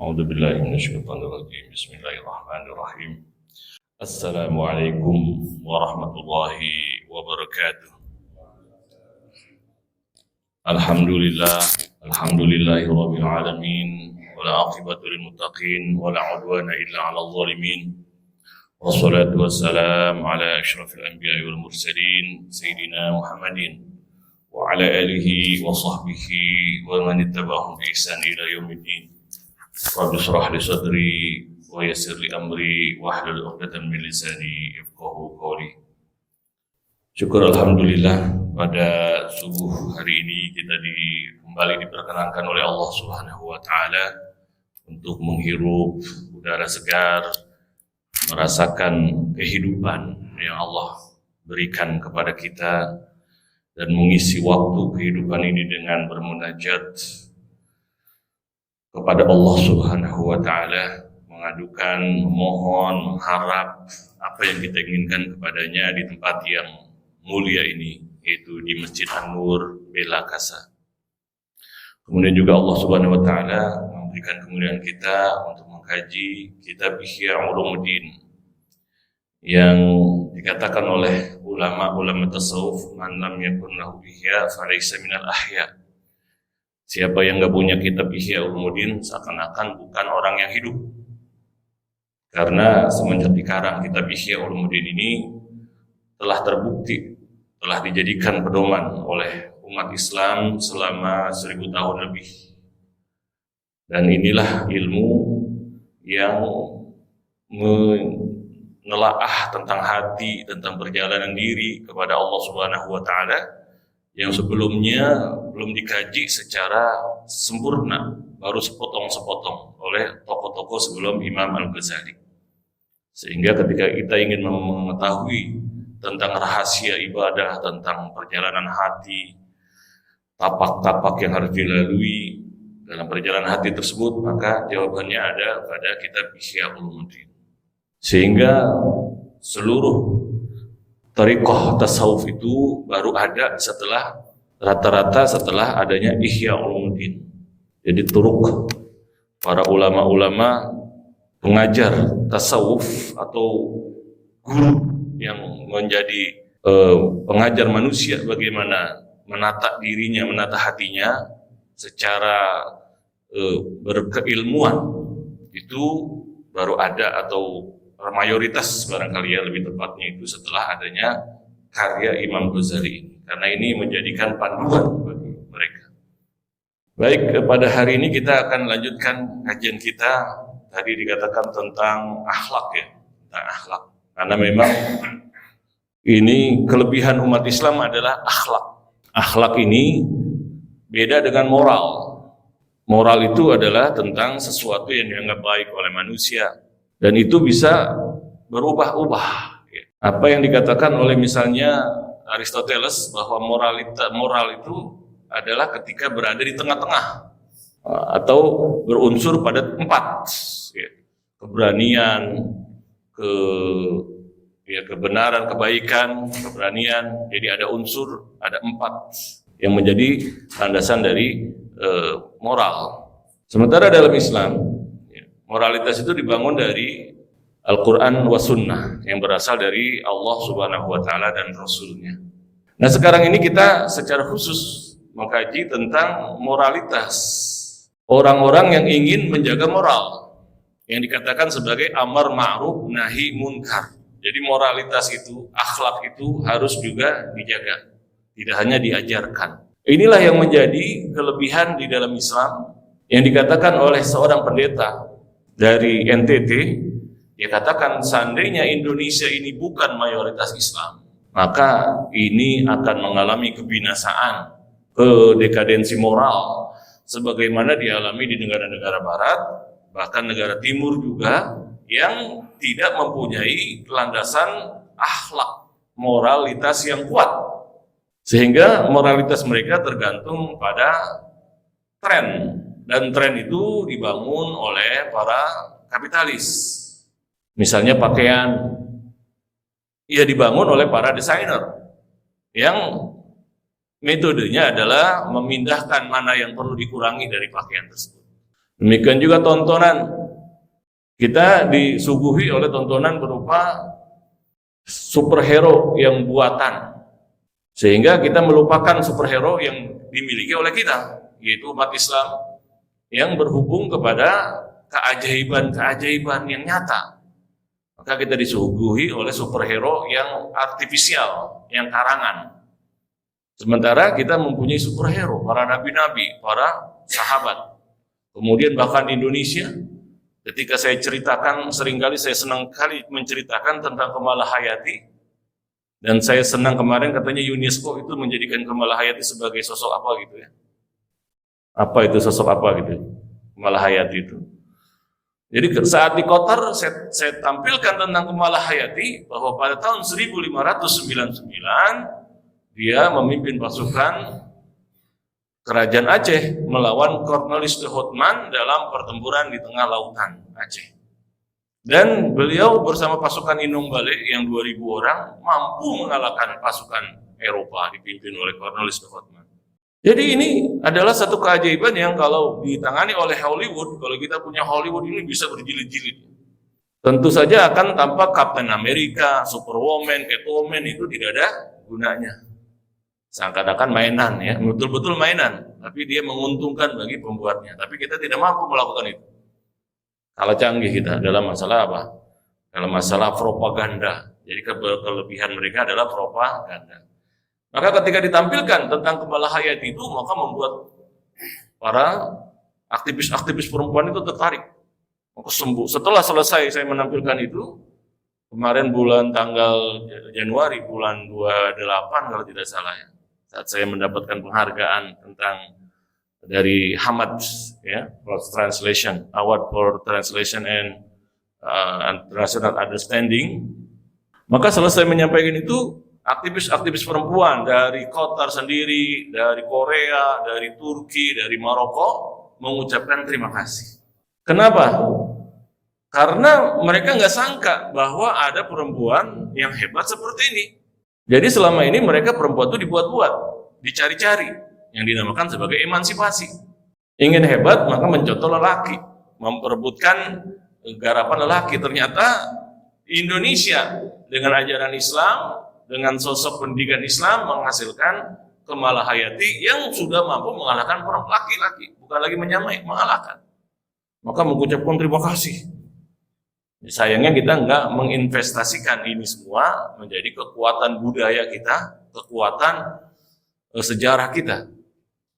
أعوذ بالله من الشيطان الرجيم بسم الله الرحمن الرحيم السلام عليكم ورحمة الله وبركاته الحمد لله رب العالمين ولا عاقبة للمتقين ولا عدوان إلا على الظالمين والصلاة والسلام على أشرف الأنبياء والمرسلين سيدنا محمد وعلى آله وصحبه ومن اتبعهم بإحسان إلى يوم الدين. Rabbi shrah li sadri wa yassir li amri wahlul 'uqdatam min lisani yafqahu qawli. Syukur alhamdulillah pada subuh hari ini kita kembali diperkenankan oleh Allah Subhanahu wa taala untuk menghirup udara segar, merasakan kehidupan yang Allah berikan kepada kita dan mengisi waktu kehidupan ini dengan bermunajat kepada Allah Subhanahu wa taala, mengadukan, memohon, mengharap apa yang kita inginkan kepadanya di tempat yang mulia ini, yaitu di Masjid An-Nur Bela Kasa. Kemudian juga Allah Subhanahu wa taala memberikan kemuliaan kita untuk mengkaji kitab Ihya Ulumuddin yang dikatakan oleh ulama tasawuf, man lam yakun lahu ihya falaysa minal ahya. Siapa yang gak punya kitab Ihya Ulumuddin seakan-akan bukan orang yang hidup. Karena semenjak dikarang kitab Ihya Ulumuddin ini telah terbukti, telah dijadikan pedoman oleh umat Islam selama 1000 tahun lebih. Dan inilah ilmu yang menelaah tentang hati, tentang perjalanan diri kepada Allah Subhanahu wa taala yang sebelumnya belum dikaji secara sempurna, baru sepotong-sepotong oleh tokoh-tokoh sebelum Imam Al-Ghazali. Sehingga ketika kita ingin mengetahui tentang rahasia ibadah, tentang perjalanan hati, tapak-tapak yang harus dilalui dalam perjalanan hati tersebut, maka jawabannya ada pada kitab Ihya Ulumuddin. Sehingga seluruh thariqah tasawuf itu baru ada rata-rata setelah adanya Ihya Ulumuddin. Jadi turuk para ulama-ulama pengajar tasawuf atau guru yang menjadi pengajar manusia bagaimana menata dirinya, menata hatinya secara berkeilmuan, itu baru ada atau mayoritas barangkali ya lebih tepatnya itu setelah adanya karya Imam Ghazali ini, karena ini menjadikan panduan bagi mereka. Baik, pada hari ini kita akan lanjutkan kajian kita. Tadi dikatakan tentang akhlak ya, tentang akhlak. Karena memang ini kelebihan umat Islam adalah akhlak. Akhlak ini beda dengan moral. Moral itu adalah tentang sesuatu yang dianggap baik oleh manusia. Dan itu bisa berubah-ubah. Apa yang dikatakan oleh misalnya Aristoteles bahwa moral itu adalah ketika berada di tengah-tengah atau berunsur pada 4, keberanian, kebenaran, kebaikan, keberanian. Jadi ada unsur, ada 4 yang menjadi landasan dari moral. Sementara dalam Islam, moralitas itu dibangun dari Al-Quran wa Sunnah yang berasal dari Allah Subhanahu wa taala dan Rasulnya. Nah, sekarang ini kita secara khusus mengkaji tentang moralitas orang-orang yang ingin menjaga moral, yang dikatakan sebagai amar ma'ruf nahi munkar. Jadi moralitas itu, akhlak itu harus juga dijaga, tidak hanya diajarkan. Inilah yang menjadi kelebihan di dalam Islam yang dikatakan oleh seorang pendeta dari NTT. Dia katakan seandainya Indonesia ini bukan mayoritas Islam, maka ini akan mengalami kebinasaan, kedekadensi moral sebagaimana dialami di negara-negara barat, bahkan negara timur juga yang tidak mempunyai landasan akhlak, moralitas yang kuat. Sehingga moralitas mereka tergantung pada tren, dan tren itu dibangun oleh para kapitalis. Misalnya pakaian, ia dibangun oleh para desainer yang metodenya adalah memindahkan mana yang perlu dikurangi dari pakaian tersebut. Demikian juga tontonan. Kita disuguhi oleh tontonan berupa superhero yang buatan. Sehingga kita melupakan superhero yang dimiliki oleh kita, yaitu umat Islam yang berhubung kepada keajaiban-keajaiban yang nyata. Maka kita disuguhi oleh superhero yang artifisial, yang karangan. Sementara kita mempunyai superhero, para nabi-nabi, para sahabat. Kemudian bahkan di Indonesia, ketika saya ceritakan, seringkali saya senang kali menceritakan tentang Kamala Hayati. Dan saya senang kemarin katanya UNESCO itu menjadikan Kamala Hayati sebagai sosok apa gitu ya. Apa itu sosok apa gitu, Kamala Hayati itu. Jadi saat di Qatar saya tampilkan tentang Kamala Hayati bahwa pada tahun 1599 dia memimpin pasukan Kerajaan Aceh melawan Cornelis de Houtman dalam pertempuran di tengah lautan Aceh. Dan beliau bersama pasukan Inung Bale yang 2000 orang mampu mengalahkan pasukan Eropa dipimpin oleh Cornelis de Houtman. Jadi ini adalah satu keajaiban yang kalau ditangani oleh Hollywood, kalau kita punya Hollywood ini bisa berjilid-jilid. Tentu saja akan tampak Captain America, Superwoman, Catwoman itu tidak ada gunanya. Seakan-akan mainan ya, betul-betul mainan, tapi dia menguntungkan bagi pembuatnya. Tapi kita tidak mampu melakukan itu. Kalah canggih kita dalam masalah apa? Dalam masalah propaganda. Jadi kelebihan mereka adalah propaganda. Maka ketika ditampilkan tentang Kamala Hayati itu, maka membuat para aktivis-aktivis perempuan itu tertarik. Maka setelah selesai saya menampilkan itu, kemarin bulan tanggal Januari, bulan 28 kalau tidak salah ya, saat saya mendapatkan penghargaan tentang dari Hamad ya, for Translation, Award for Translation and International Understanding. Maka selesai menyampaikan itu, aktivis-aktivis perempuan dari Qatar sendiri, dari Korea, dari Turki, dari Maroko mengucapkan terima kasih. Kenapa? Karena mereka nggak sangka bahwa ada perempuan yang hebat seperti ini. Jadi selama ini mereka perempuan itu dibuat-buat, dicari-cari, yang dinamakan sebagai emansipasi. Ingin hebat maka mencontoh lelaki, memperebutkan garapan lelaki. Ternyata Indonesia dengan ajaran Islam, dengan sosok pendidikan Islam menghasilkan Kamala Hayati yang sudah mampu mengalahkan para laki-laki, bukan lagi menyamai, mengalahkan. Maka mengucapkan terima kasih. Sayangnya kita nggak menginvestasikan ini semua menjadi kekuatan budaya kita, kekuatan sejarah kita.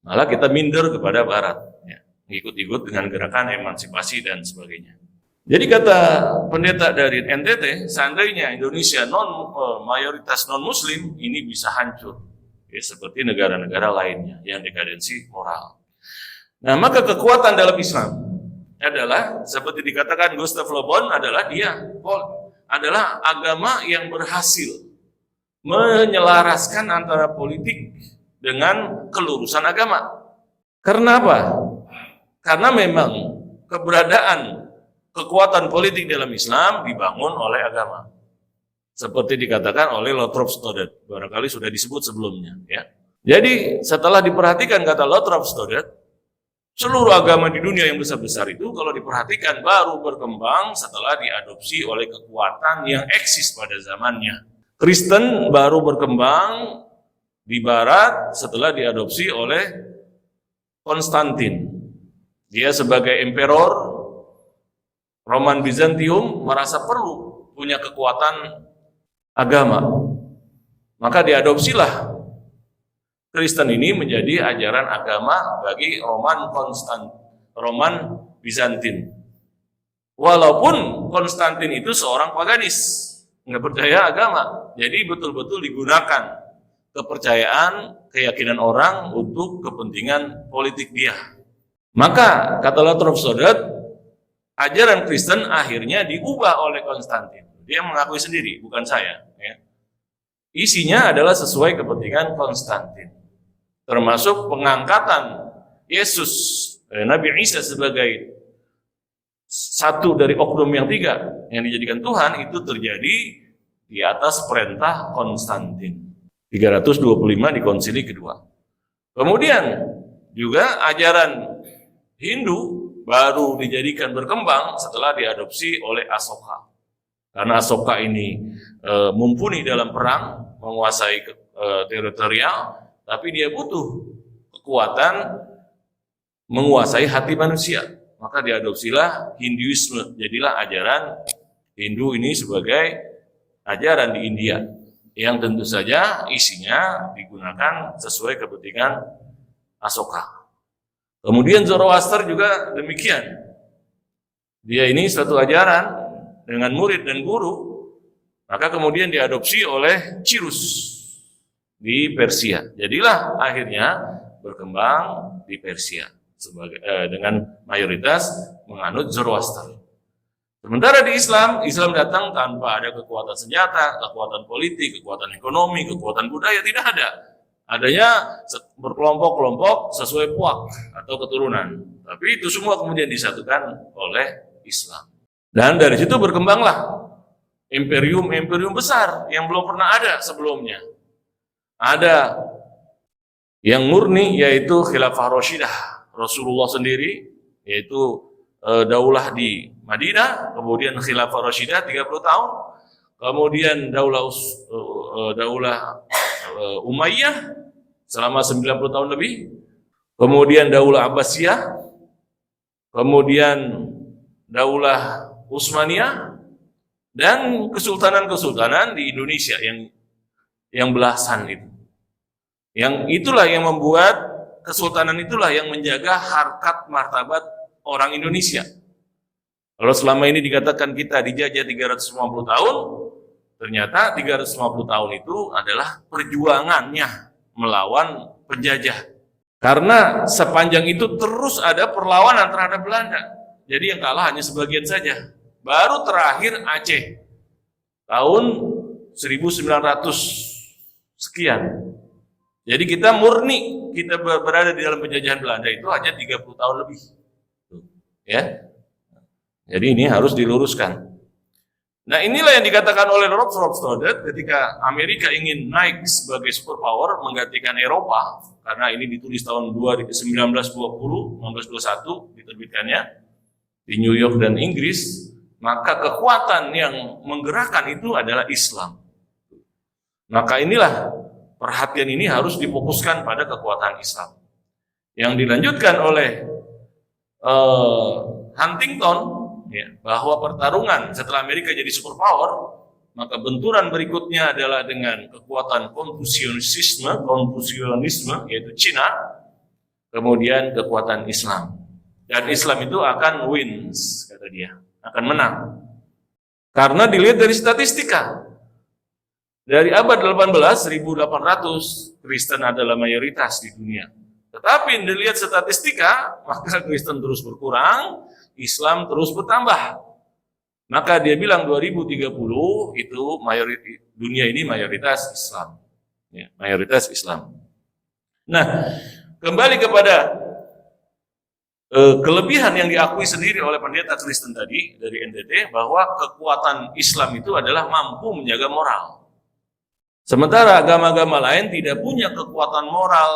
Malah kita minder kepada Barat, ya, ikut-ikut dengan gerakan emansipasi dan sebagainya. Jadi kata pendeta dari NTT, seandainya Indonesia mayoritas non-Muslim, ini bisa hancur, ya, seperti negara-negara lainnya yang dekadensi moral. Nah, maka kekuatan dalam Islam adalah seperti dikatakan Gustav Le Bon adalah adalah agama yang berhasil menyelaraskan antara politik dengan kelurusan agama. Karena apa? Karena memang keberadaan kekuatan politik dalam Islam dibangun oleh agama. Seperti dikatakan oleh Lothrop Stoddard, barangkali sudah disebut sebelumnya, ya. Jadi setelah diperhatikan kata Lothrop Stoddard, seluruh agama di dunia yang besar-besar itu kalau diperhatikan baru berkembang setelah diadopsi oleh kekuatan yang eksis pada zamannya. Kristen baru berkembang di barat setelah diadopsi oleh Konstantin. Dia sebagai emperor Roman Bizantium merasa perlu punya kekuatan agama. Maka diadopsilah Kristen ini menjadi ajaran agama bagi Roman Bizantin. Walaupun Konstantin itu seorang paganis, nggak percaya agama, jadi betul-betul digunakan kepercayaan, keyakinan orang untuk kepentingan politik dia. Maka kata Lothrop Stoddard, ajaran Kristen akhirnya diubah oleh Konstantin. Dia mengakui sendiri, bukan saya. Ya. Isinya adalah sesuai kepentingan Konstantin. Termasuk pengangkatan Yesus, Nabi Isa sebagai satu dari oknum yang tiga yang dijadikan Tuhan itu terjadi di atas perintah Konstantin 325 di konsili kedua. Kemudian juga ajaran Hindu baru dijadikan berkembang setelah diadopsi oleh Asoka. Karena Asoka ini mumpuni dalam perang, menguasai teritorial, tapi dia butuh kekuatan menguasai hati manusia. Maka diadopsilah Hinduisme, jadilah ajaran Hindu ini sebagai ajaran di India, yang tentu saja isinya digunakan sesuai kepentingan Asoka. Kemudian Zoroaster juga demikian. Dia ini satu ajaran dengan murid dan guru, maka kemudian diadopsi oleh Cyrus di Persia. Jadilah akhirnya berkembang di Persia dengan mayoritas menganut Zoroaster. Sementara di Islam, Islam datang tanpa ada kekuatan senjata, kekuatan politik, kekuatan ekonomi, kekuatan budaya, tidak ada. Adanya berkelompok-kelompok sesuai puak atau keturunan. Tapi itu semua kemudian disatukan oleh Islam. Dan dari situ berkembanglah imperium-imperium besar yang belum pernah ada sebelumnya. Ada yang murni, yaitu Khilafah Rasyidah Rasulullah sendiri, yaitu daulah di Madinah, kemudian Khilafah Rasyidah 30 tahun, kemudian daulah Umayyah selama 90 tahun lebih, kemudian daulah Abbasiyah, kemudian daulah Utsmaniyah, dan kesultanan-kesultanan di Indonesia yang belasan itu. Yang itulah yang membuat kesultanan, itulah yang menjaga harkat martabat orang Indonesia. Kalau selama ini dikatakan kita dijajah 350 tahun, ternyata 350 tahun itu adalah perjuangannya melawan penjajah. Karena sepanjang itu terus ada perlawanan terhadap Belanda. Jadi yang kalah hanya sebagian saja. Baru terakhir Aceh tahun 1900 sekian. Jadi kita murni, kita berada di dalam penjajahan Belanda itu hanya 30 tahun lebih. Ya. Jadi ini harus diluruskan. Nah, inilah yang dikatakan oleh Rolf Stoddard ketika Amerika ingin naik sebagai superpower menggantikan Eropa, karena ini ditulis tahun 1921 diterbitkannya di New York dan Inggris, maka kekuatan yang menggerakkan itu adalah Islam. Maka inilah perhatian ini harus difokuskan pada kekuatan Islam. Yang dilanjutkan oleh Huntington, ya, bahwa pertarungan setelah Amerika jadi superpower, maka benturan berikutnya adalah dengan kekuatan Konfusianisme, yaitu Cina, kemudian kekuatan Islam. Dan Islam itu akan wins, kata dia, akan menang. Karena dilihat dari statistika. Dari abad 18, 1800, Kristen adalah mayoritas di dunia. Tetapi dilihat statistika, maka Kristen terus berkurang, Islam terus bertambah. Maka dia bilang 2030 itu dunia ini mayoritas Islam. Ya, mayoritas Islam. Nah, kembali kepada kelebihan yang diakui sendiri oleh pendeta Kristen tadi dari NTT, bahwa kekuatan Islam itu adalah mampu menjaga moral. Sementara agama-agama lain tidak punya kekuatan moral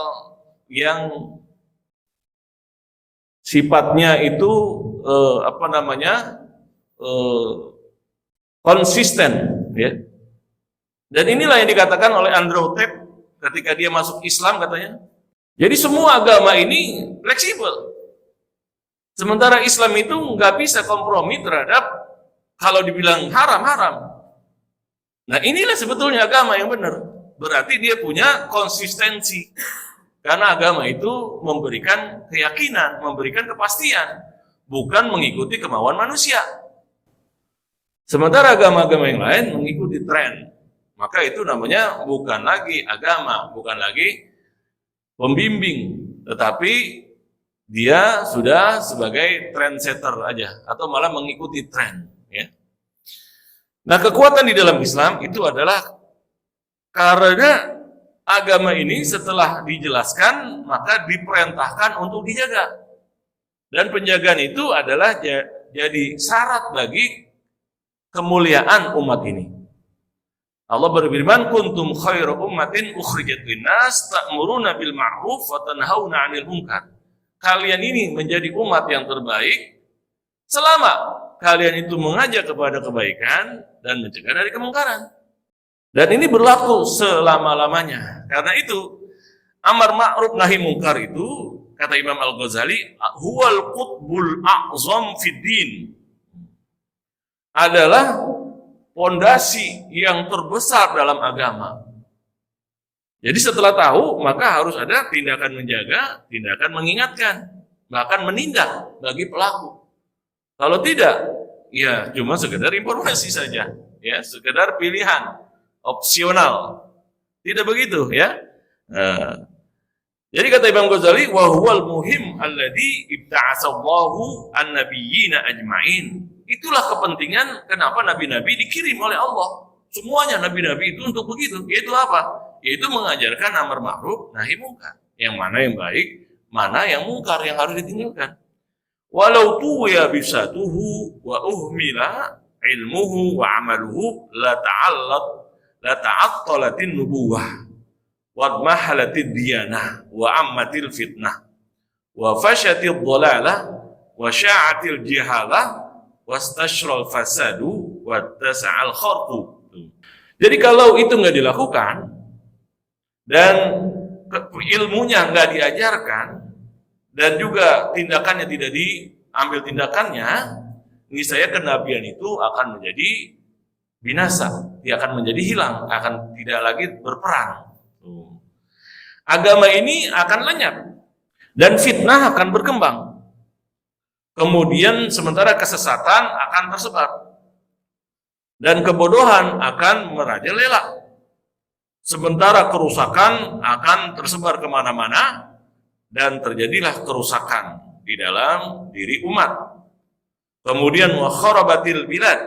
yang sifatnya itu konsisten, ya. Dan inilah yang dikatakan oleh Andrew Tate ketika dia masuk Islam, katanya. Jadi semua agama ini fleksibel. Sementara Islam itu nggak bisa kompromi terhadap kalau dibilang haram. Nah, inilah sebetulnya agama yang benar. Berarti dia punya konsistensi. Karena agama itu memberikan keyakinan, memberikan kepastian, bukan mengikuti kemauan manusia. Sementara agama-agama yang lain mengikuti tren. Maka itu namanya bukan lagi agama, bukan lagi pembimbing, tetapi dia sudah sebagai trendsetter aja, atau malah mengikuti tren. Ya. Nah, kekuatan di dalam Islam itu adalah karena agama ini setelah dijelaskan, maka diperintahkan untuk dijaga. Dan penjagaan itu adalah jadi syarat bagi kemuliaan umat ini. Allah berfirman, kuntum khairu ummatin ukhrijat linnas ta'muruna bil ma'ruf wa tanhauna 'anil munkar. kalian ini menjadi umat yang terbaik selama kalian itu mengajak kepada kebaikan dan mencegah dari kemungkaran. Dan ini berlaku selama-lamanya. Karena itu amar ma'ruf nahi mungkar itu, kata Imam Al-Ghazali, huwal qutbul a'zam fid din, adalah pondasi yang terbesar dalam agama. Jadi setelah tahu, maka harus ada tindakan menjaga, tindakan mengingatkan, bahkan menindak bagi pelaku. Kalau tidak, ya cuma sekedar informasi saja, ya sekedar pilihan opsional. Tidak begitu, ya. Jadi kata Imam Ghazali, wa huwal muhim alladhi ibta'asallahu an-nabiyyina ajma'in. Itulah kepentingan kenapa nabi-nabi dikirim oleh Allah. Semuanya nabi-nabi itu untuk begitu. Yaitu apa? Yaitu mengajarkan amar ma'ruf nahi mungkar. Yang mana yang baik, mana yang mungkar yang harus ditinggalkan. Walau tuwiya bisatuhu wa uhmila ilmuhu wa amaluhu la ta'attalatin nubuwah wa mahalatid diyanah wa ammatil fitnah wa fashatid dhalalah wa sya'atil jihalah wastashral fasadu wa tas'al kharqu. Jadi kalau itu nggak dilakukan dan ilmunya nggak diajarkan dan juga tindakannya tidak diambil tindakannya, niscaya kenabian itu akan menjadi binasa, dia akan menjadi hilang, akan tidak lagi berperang. Agama ini akan lenyap dan fitnah akan berkembang. Kemudian sementara kesesatan akan tersebar dan kebodohan akan merajalela. Sementara kerusakan akan tersebar kemana-mana dan terjadilah kerusakan di dalam diri umat. Kemudian wa kharabatil bilad,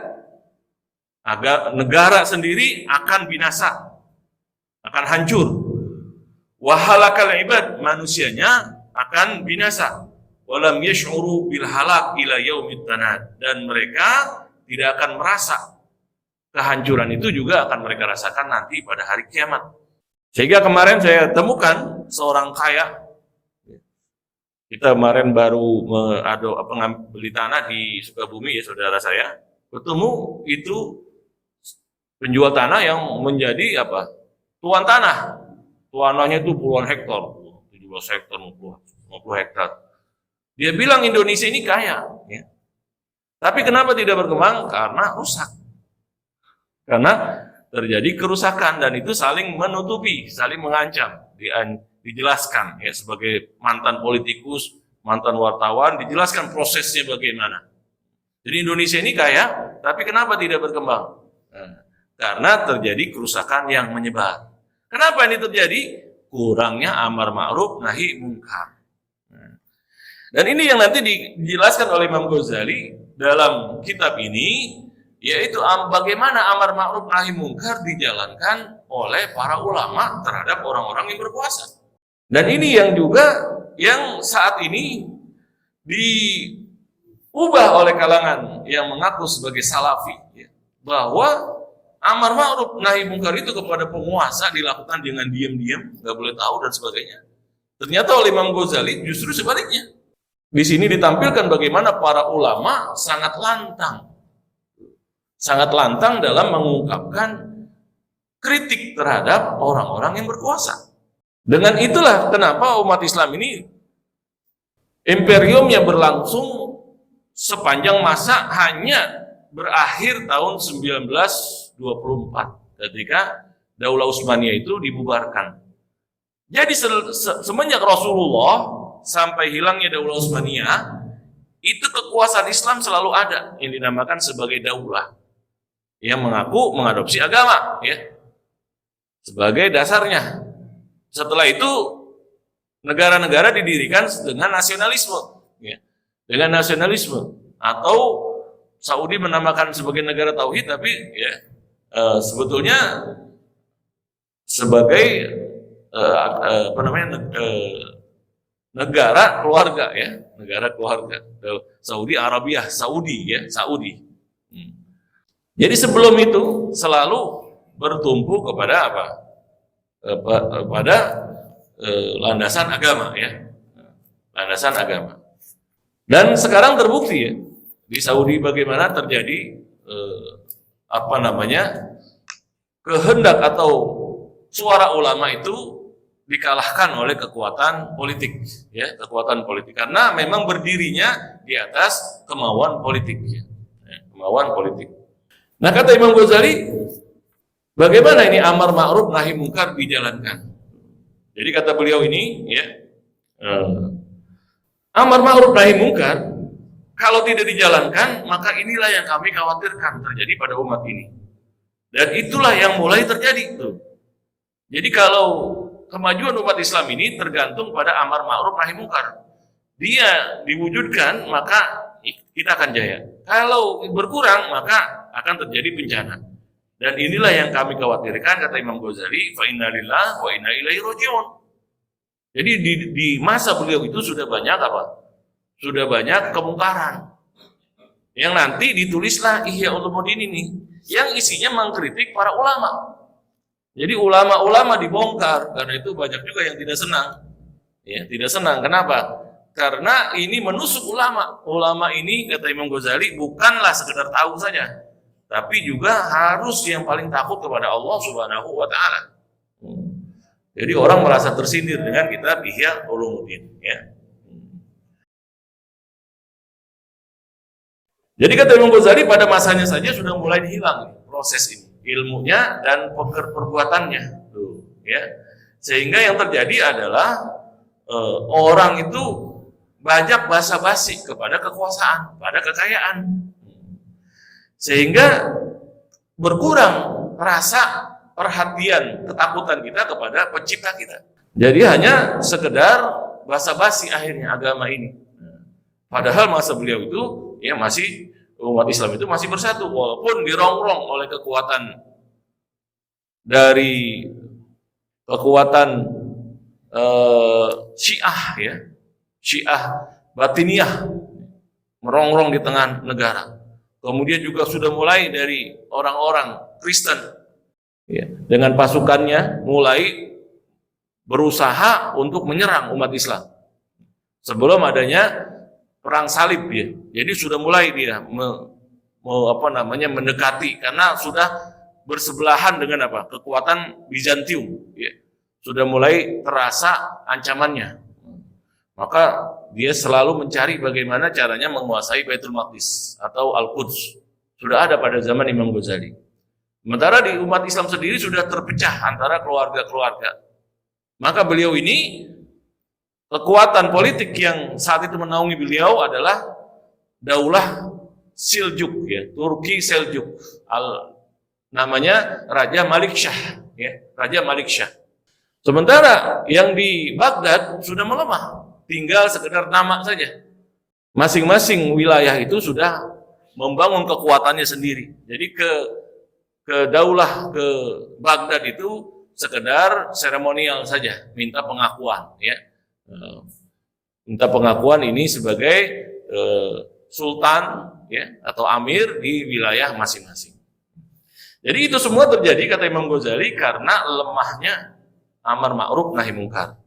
agar negara sendiri akan binasa, akan hancur. Wa halakal ibad, manusianya akan binasa. Walam yash'uru bil halak ila yaumit tanad, dan mereka tidak akan merasa kehancuran itu juga akan mereka rasakan nanti pada hari kiamat. Sehingga kemarin saya temukan seorang kaya, kita kemarin baru beli tanah di Sukabumi ya saudara saya, bertemu itu penjual tanah yang menjadi tuan tanah. Tanahnya itu puluhan hektar, 17 hektar, 50 hektar. Dia bilang Indonesia ini kaya, ya. Tapi kenapa tidak berkembang? Karena rusak. Karena terjadi kerusakan dan itu saling menutupi, saling mengancam, dijelaskan ya sebagai mantan politikus, mantan wartawan, dijelaskan prosesnya bagaimana. Jadi Indonesia ini kaya, tapi kenapa tidak berkembang? Karena terjadi kerusakan yang menyebar. Kenapa ini terjadi? Kurangnya amar ma'ruf nahi mungkar. Dan ini yang nanti dijelaskan oleh Imam Ghazali dalam kitab ini, yaitu bagaimana amar ma'ruf nahi mungkar dijalankan oleh para ulama terhadap orang-orang yang berkuasa. Dan ini yang juga yang saat ini diubah oleh kalangan yang mengaku sebagai salafi, ya, bahwa amar ma'ruf nahi mungkar itu kepada penguasa dilakukan dengan diam-diam, nggak boleh tahu dan sebagainya. Ternyata oleh Imam Ghazali justru sebaliknya. Di sini ditampilkan bagaimana para ulama sangat lantang dalam mengungkapkan kritik terhadap orang-orang yang berkuasa. Dengan itulah kenapa umat Islam ini imperiumnya berlangsung sepanjang masa hanya berakhir tahun 1924 ketika Daulah Utsmaniyah itu dibubarkan. Jadi semenjak Rasulullah sampai hilangnya Daulah Utsmaniyah, itu kekuasaan Islam selalu ada yang dinamakan sebagai daulah yang mengaku mengadopsi agama, ya, sebagai dasarnya. Setelah itu negara-negara didirikan dengan nasionalisme, ya, dengan nasionalisme, atau Saudi menamakan sebagai negara tauhid, tapi ya sebetulnya sebagai negara keluarga, ya, negara keluarga. Saudi Arabia, Saudi, ya, Saudi. Jadi sebelum itu selalu bertumpu kepada apa? Pada landasan agama, ya. landasan agama. Dan sekarang terbukti ya di Saudi bagaimana terjadi kehendak atau suara ulama itu dikalahkan oleh kekuatan politik, ya, kekuatan politik, karena memang berdirinya di atas kemauan politik, ya, kemauan politik. Nah, kata Imam Ghazali, bagaimana ini amar ma'ruf nahi mungkar dijalankan? Jadi kata beliau ini, ya, amar ma'ruf nahi mungkar kalau tidak dijalankan, maka inilah yang kami khawatirkan terjadi pada umat ini. Dan itulah yang mulai terjadi tuh. Jadi kalau kemajuan umat Islam ini tergantung pada amar ma'ruf nahi mungkar. Dia diwujudkan, maka kita akan jaya. Kalau berkurang, maka akan terjadi bencana. Dan inilah yang kami khawatirkan, kata Imam Ghazali, fa inna lillahi wa inna ilaihi raji'un. Jadi di masa beliau itu sudah banyak apa? Sudah banyak kemungkaran. Yang nanti ditulislah Ihya Ulumuddin ini, yang isinya mengkritik para ulama. Jadi ulama-ulama dibongkar, karena itu banyak juga yang tidak senang. Ya, tidak senang. Kenapa? Karena ini menusuk ulama. Ulama ini, kata Imam Ghazali, bukanlah sekedar tahu saja, tapi juga harus yang paling takut kepada Allah Subhanahu wa Ta'ala. Jadi orang merasa tersindir dengan kitab Ihya Ulumuddin. Ya. Jadi kata Imam Ghazali, pada masanya saja sudah mulai hilang proses ini, ilmunya dan perbuatannya, tuh, ya. Sehingga yang terjadi adalah orang itu banyak basa-basi kepada kekuasaan, pada kekayaan, sehingga berkurang rasa perhatian, ketakutan kita kepada pencipta kita. Jadi hanya sekedar basa-basi akhirnya agama ini. Padahal masa beliau itu ya masih, umat Islam itu masih bersatu, walaupun dirongrong oleh kekuatan dari kekuatan Syiah, ya, Syiah Batiniyah merongrong di tengah negara. Kemudian juga sudah mulai dari orang-orang Kristen, ya, dengan pasukannya mulai berusaha untuk menyerang umat Islam sebelum adanya perang salib, ya. Jadi sudah mulai dia mendekati, karena sudah bersebelahan dengan apa? Kekuatan Bizantium, ya. Sudah mulai terasa ancamannya. Maka dia selalu mencari bagaimana caranya menguasai Baitul Maqdis atau Al-Quds. Sudah ada pada zaman Imam Ghazali. Sementara di umat Islam sendiri sudah terpecah antara keluarga-keluarga. Maka beliau ini, kekuatan politik yang saat itu menaungi beliau adalah Daulah Seljuk, ya, Turki Seljuk, namanya Raja Malik Shah, ya, Raja Malik Shah. Sementara yang di Baghdad sudah melemah, tinggal sekedar nama saja. Masing-masing wilayah itu sudah membangun kekuatannya sendiri. Jadi ke Daulah ke Baghdad itu sekedar seremonial saja, minta pengakuan, ya. Minta pengakuan ini sebagai sultan, ya, atau amir di wilayah masing-masing. Jadi itu semua terjadi, kata Imam Ghazali, karena lemahnya amar ma'ruf nahi mungkar.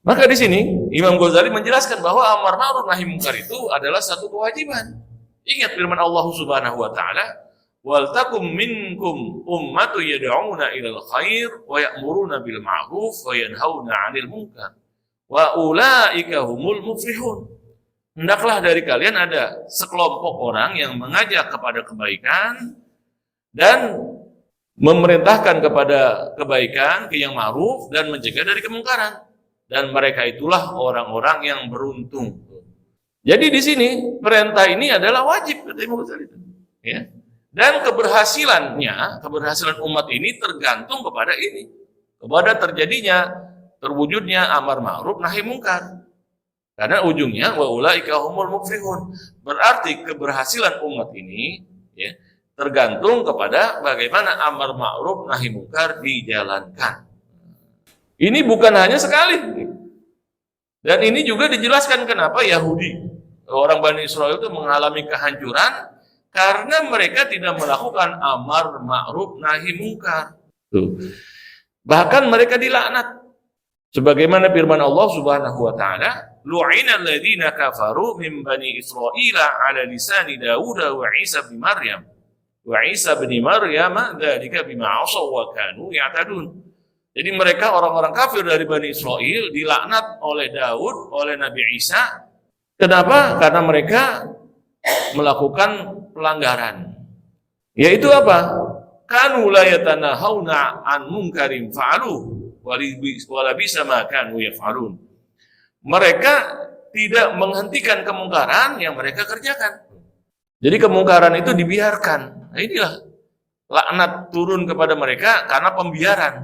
Maka di sini Imam Ghazali menjelaskan bahwa amar ma'ruf nahi mungkar itu adalah satu kewajiban. Ingat firman Allah Subhanahu wa Ta'ala, wal takum minkum ummatu yad'una ilal khair wa ya'muruna bil ma'ruf wa yanhauna 'anil munkar wa ulaika humul muflihun. Hendaklah dari kalian ada sekelompok orang yang mengajak kepada kebaikan dan memerintahkan kepada kebaikan, yang ma'ruf, dan mencegah dari kemungkaran. Dan mereka itulah orang-orang yang beruntung. Jadi di sini perintah ini adalah wajib, kata Imam Ghazali, ya. Dan keberhasilan umat ini tergantung kepada ini, kepada terwujudnya amar ma'ruf nahi mungkar. Karena ujungnya wa ulaika humul muflihun. Berarti keberhasilan umat ini, ya, tergantung kepada bagaimana amar ma'ruf nahi mungkar dijalankan. Ini bukan hanya sekali. Dan ini juga dijelaskan kenapa Yahudi, orang Bani Israel itu mengalami kehancuran karena mereka tidak melakukan amar ma'ruf nahi mungkar. Tuh. Bahkan mereka dilaknat. Sebagaimana firman Allah Subhanahu wa Ta'ala, lu'ina alladziina kafaru min bani Israila 'ala lisani Daud wa Isa bin Maryam. Wa Isa bin Maryam dzalika bima 'asaw wa kanu ya'tadun. Jadi mereka orang-orang kafir dari Bani Israel dilaknat oleh Daud, oleh Nabi Isa. Kenapa? Karena mereka melakukan pelanggaran. Yaitu apa? Kanu la yatanahawna an munkarin fa'aluhu wa labisa ma kanu yaf'alun. Mereka tidak menghentikan kemungkaran yang mereka kerjakan. Jadi kemungkaran itu dibiarkan. Nah, inilah laknat turun kepada mereka karena pembiaran.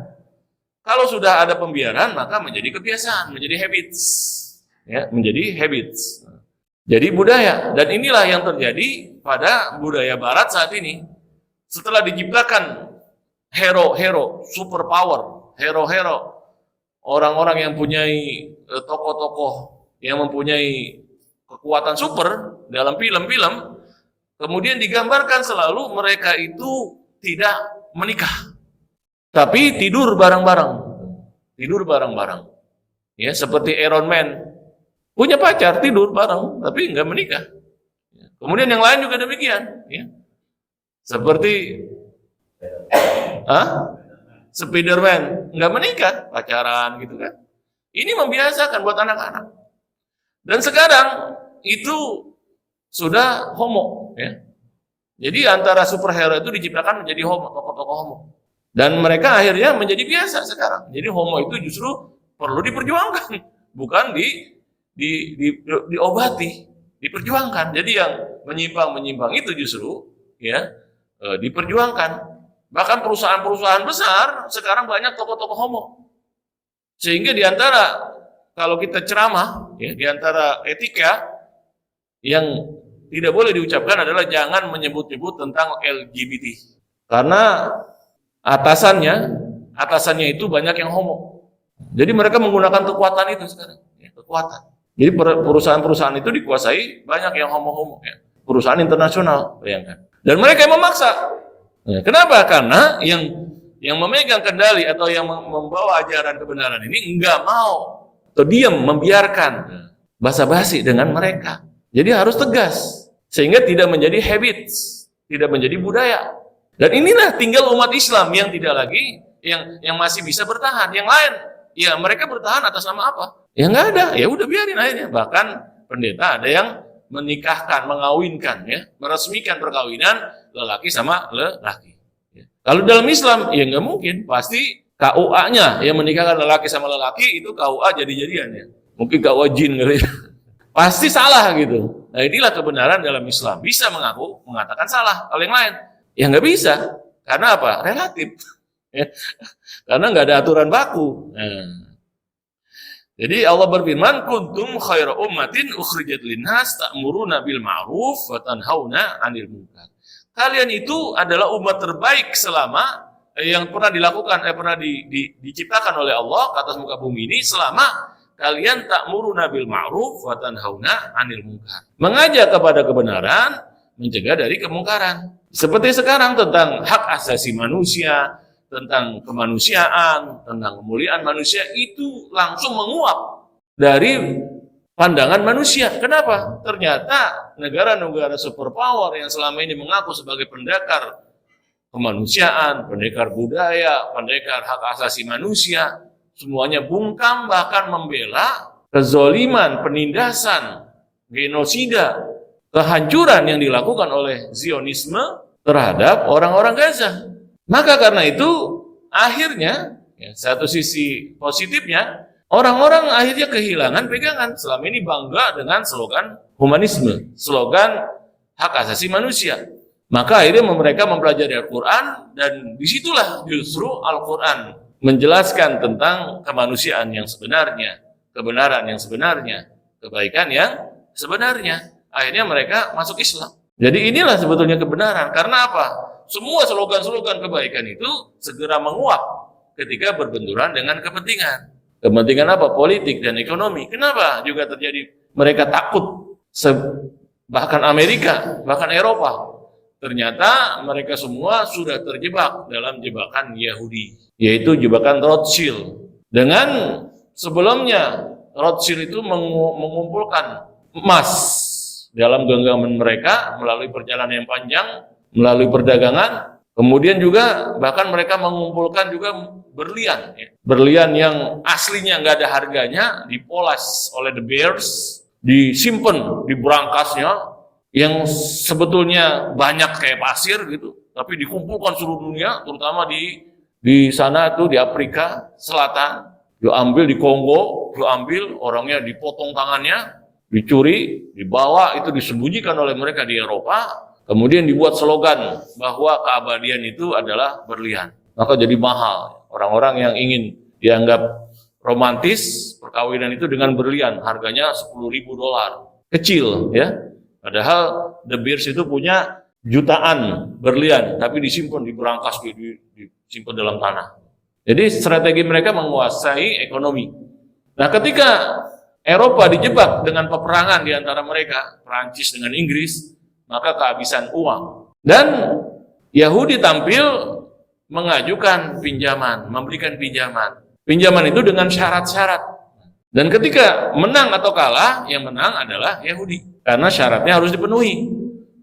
Kalau sudah ada pembiaran, maka menjadi kebiasaan, menjadi habits. Ya, menjadi habits. Jadi budaya. Dan inilah yang terjadi pada budaya barat saat ini. Setelah diciptakan hero-hero, superpower, hero-hero, orang-orang yang punyai tokoh-tokoh yang mempunyai kekuatan super dalam film-film, kemudian digambarkan selalu mereka itu tidak menikah, tapi tidur bareng-bareng. Tidur bareng-bareng. Ya, seperti Iron Man. Punya pacar, tidur bareng, tapi enggak menikah. Kemudian yang lain juga demikian. Ya. Seperti Spiderman, enggak menikah, pacaran gitu kan. Ini membiasakan buat anak-anak. Dan sekarang itu sudah homo. Ya. Jadi antara superhero itu diciptakan menjadi homo, tokoh-tokoh homo. Dan mereka akhirnya menjadi biasa sekarang. Jadi homo itu justru perlu diperjuangkan, bukan diobati, diperjuangkan. Jadi yang menyimpang itu justru ya diperjuangkan. Bahkan perusahaan-perusahaan besar sekarang banyak tokoh-tokoh homo. Sehingga diantara kalau kita ceramah, ya diantara etika yang tidak boleh diucapkan adalah jangan menyebut-nyebut tentang LGBT. Karena atasannya itu banyak yang homo. Jadi mereka menggunakan kekuatan itu sekarang, ya, kekuatan. Jadi perusahaan-perusahaan itu dikuasai banyak yang homo-homo, ya. Perusahaan internasional, bayangkan. Dan mereka yang memaksa. Ya, kenapa? Karena yang memegang kendali atau yang membawa ajaran kebenaran ini enggak mau atau diam, membiarkan basa-basi dengan mereka. Jadi harus tegas sehingga tidak menjadi habits, tidak menjadi budaya. Dan inilah tinggal umat Islam yang tidak lagi yang masih bisa bertahan. Yang lain, ya mereka bertahan atas nama apa? Ya nggak ada, ya udah biarin akhirnya. Bahkan pendeta ada yang menikahkan, mengawinkan, ya, meresmikan perkawinan lelaki sama lelaki. Ya. Kalau dalam Islam, ya nggak mungkin. Pasti KUA-nya yang menikahkan lelaki sama lelaki itu KUA jadi-jadian, ya. Mungkin KUA jin kali. Pasti salah gitu. Nah inilah kebenaran dalam Islam. Bisa mengatakan salah. Kalau yang lain, ya nggak bisa. Karena apa? Relatif. Ya. Karena nggak ada aturan baku. Nah. Jadi Allah berfirman, kuntum khaira ummatin ukhrijat linnas ta'muruna bil ma'ruf wa tanhauna 'anil munkar. Kalian itu adalah umat terbaik selama yang pernah dilakukan, pernah diciptakan oleh Allah ke atas muka bumi ini selama kalian ta'muruna bil ma'ruf wa tanhauna 'anil munkar. Mengajak kepada kebenaran, mencegah dari kemungkaran. Seperti sekarang tentang hak asasi manusia, tentang kemanusiaan, tentang kemuliaan manusia itu langsung menguap dari pandangan manusia. Kenapa? Ternyata negara-negara superpower yang selama ini mengaku sebagai pendekar kemanusiaan, pendekar budaya, pendekar hak asasi manusia, semuanya bungkam bahkan membela kezoliman, penindasan, genosida, kehancuran yang dilakukan oleh Zionisme terhadap orang-orang Gaza. Maka karena itu akhirnya, ya, satu sisi positifnya, orang-orang akhirnya kehilangan pegangan. Selama ini bangga dengan slogan humanisme, slogan hak asasi manusia. Maka akhirnya mereka mempelajari Al-Quran dan disitulah justru Al-Quran menjelaskan tentang kemanusiaan yang sebenarnya, kebenaran yang sebenarnya, kebaikan yang sebenarnya. Akhirnya mereka masuk Islam. Jadi inilah sebetulnya kebenaran. Karena apa? Semua slogan-slogan kebaikan itu segera menguap ketika berbenturan dengan kepentingan. Kepentingan apa? Politik dan ekonomi. Kenapa juga terjadi? Mereka takut. Bahkan Amerika, bahkan Eropa. Ternyata mereka semua sudah terjebak dalam jebakan Yahudi. Yaitu jebakan Rothschild. Dengan sebelumnya Rothschild itu mengumpulkan emas dalam genggaman mereka melalui perjalanan yang panjang, melalui perdagangan. Kemudian juga bahkan mereka mengumpulkan juga berlian, ya. Berlian yang aslinya nggak ada harganya, dipoles oleh De Beers, disimpan di berangkasnya yang sebetulnya banyak kayak pasir gitu, tapi dikumpulkan seluruh dunia, terutama di sana tuh di Afrika Selatan, diambil di Kongo, diambil orangnya dipotong tangannya, dicuri, dibawa, itu disembunyikan oleh mereka di Eropa. Kemudian dibuat slogan bahwa keabadian itu adalah berlian. Maka jadi mahal. Orang-orang yang ingin dianggap romantis, perkawinan itu dengan berlian, harganya $10.000. Kecil, ya. Padahal De Beers itu punya jutaan berlian, tapi disimpan di berangkas, disimpan dalam tanah. Jadi strategi mereka menguasai ekonomi. Nah, ketika Eropa dijebak dengan peperangan di antara mereka, Prancis dengan Inggris, maka kehabisan uang. Dan Yahudi tampil mengajukan pinjaman, memberikan pinjaman. Pinjaman itu dengan syarat-syarat. Dan ketika menang atau kalah, yang menang adalah Yahudi. Karena syaratnya harus dipenuhi.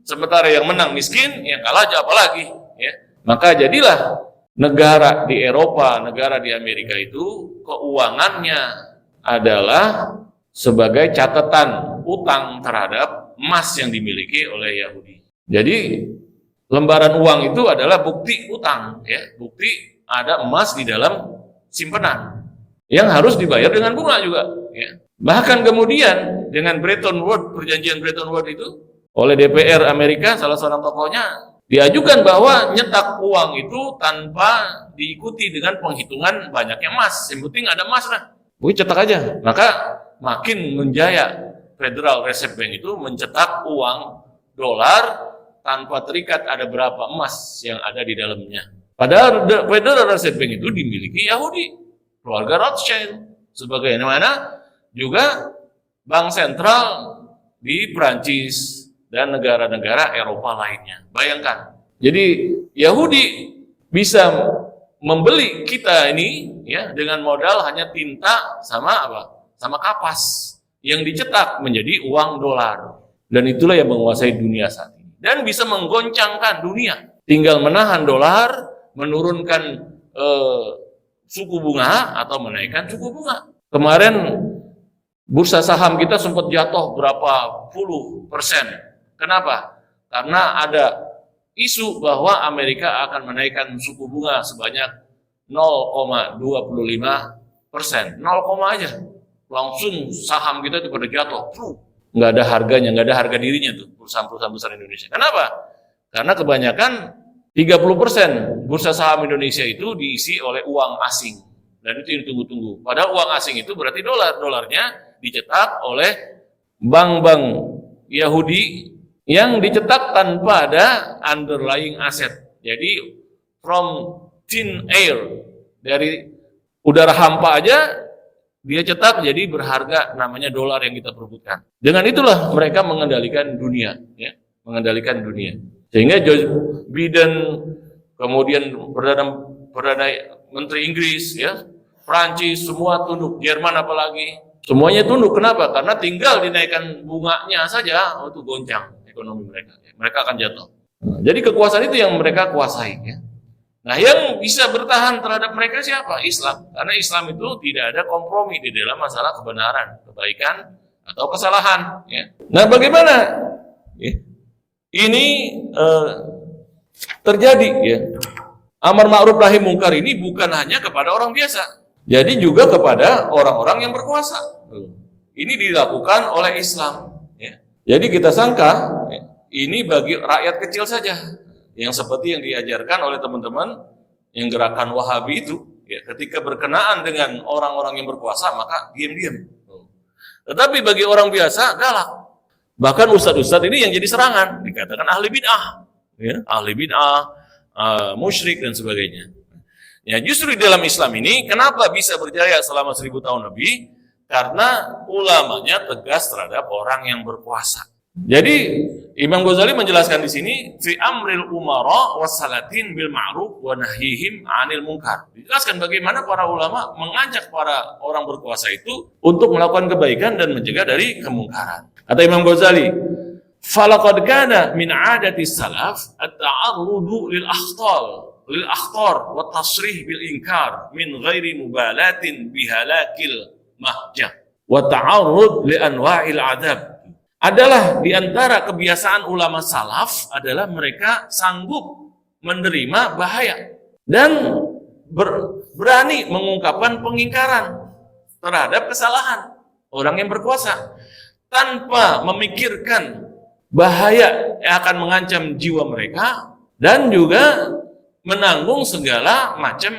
Sementara yang menang miskin, yang kalah aja apalagi. Ya. Maka jadilah negara di Eropa, negara di Amerika itu, keuangannya adalah sebagai catatan utang terhadap emas yang dimiliki oleh Yahudi. Jadi lembaran uang itu adalah bukti utang, ya, bukti ada emas di dalam simpanan yang harus dibayar dengan bunga juga. Ya. Bahkan kemudian dengan Bretton Woods, perjanjian Bretton Woods itu oleh DPR Amerika, salah seorang tokohnya diajukan bahwa nyetak uang itu tanpa diikuti dengan penghitungan banyaknya emas. Yang penting ada emas lah, cetak aja. Maka makin menjaya Federal Reserve Bank itu mencetak uang dolar tanpa terikat ada berapa emas yang ada di dalamnya. Padahal Federal Reserve Bank itu dimiliki Yahudi, keluarga Rothschild, sebagaimana juga bank sentral di Prancis dan negara-negara Eropa lainnya. Bayangkan. Jadi Yahudi bisa membeli kita ini ya dengan modal hanya tinta sama apa? Sama kapas yang dicetak menjadi uang dolar. Dan itulah yang menguasai dunia saat ini. Dan bisa menggoncangkan dunia. Tinggal menahan dolar, menurunkan suku bunga atau menaikkan suku bunga. Kemarin bursa saham kita sempat jatuh berapa puluh persen. Kenapa? Karena ada isu bahwa Amerika akan menaikkan suku bunga sebanyak 0,25%. 0, aja. Langsung saham kita itu pada jatuh. Nggak ada harganya, nggak ada harga dirinya tuh perusahaan-perusahaan besar Indonesia. Kenapa? Karena kebanyakan 30% bursa saham Indonesia itu diisi oleh uang asing. Dan itu yang ditunggu-tunggu. Padahal uang asing itu berarti dolar. Dolarnya dicetak oleh bank-bank Yahudi yang dicetak tanpa ada underlying asset. Jadi from thin air, dari udara hampa aja dia cetak jadi berharga, namanya dolar yang kita perebutkan. Dengan itulah mereka mengendalikan dunia, ya, mengendalikan dunia. Sehingga Joe Biden, kemudian Perdana Menteri Inggris, ya, Prancis, semua tunduk. Jerman apalagi, semuanya tunduk. Kenapa? Karena tinggal dinaikkan bunganya saja, itu goncang ekonomi mereka. Mereka akan jatuh. Nah, jadi kekuasaan itu yang mereka kuasai. Ya. Nah, yang bisa bertahan terhadap mereka siapa? Islam. Karena Islam itu tidak ada kompromi di dalam masalah kebenaran, kebaikan, atau kesalahan. Ya. Nah, bagaimana? Ya. Ini terjadi. Ya. Amar ma'ruf nahi mungkar ini bukan hanya kepada orang biasa. Jadi juga kepada orang-orang yang berkuasa. Ini dilakukan oleh Islam. Ya. Jadi kita sangka ya, ini bagi rakyat kecil saja. Yang seperti yang diajarkan oleh teman-teman yang gerakan Wahabi itu, ya, ketika berkenaan dengan orang-orang yang berkuasa maka diam-diam. Tetapi bagi orang biasa galak. Bahkan ustadz-ustadz ini yang jadi serangan, dikatakan ahli bid'ah, ya, ahli bid'ah, musyrik dan sebagainya. Ya, justru di dalam Islam ini kenapa bisa berjaya selama 1000 tahun lebih? Karena ulamanya tegas terhadap orang yang berkuasa. Jadi Imam Ghazali menjelaskan di sini fi amril umara wassalatin bil ma'ruf wa nahyihim 'anil munkar. Dijelaskan bagaimana para ulama mengajak para orang berkuasa itu untuk melakukan kebaikan dan mencegah dari kemungkaran. Kata Imam Ghazali, falaqad kana min 'adati salaf at-ta'arrudu lil akhtar wa tasrih bil inkar min ghairi mubalatin bihalakil mahjah wa ta'arrud li anwa'il 'adab. Adalah di antara kebiasaan ulama salaf adalah mereka sanggup menerima bahaya dan berani mengungkapkan pengingkaran terhadap kesalahan orang yang berkuasa tanpa memikirkan bahaya yang akan mengancam jiwa mereka dan juga menanggung segala macam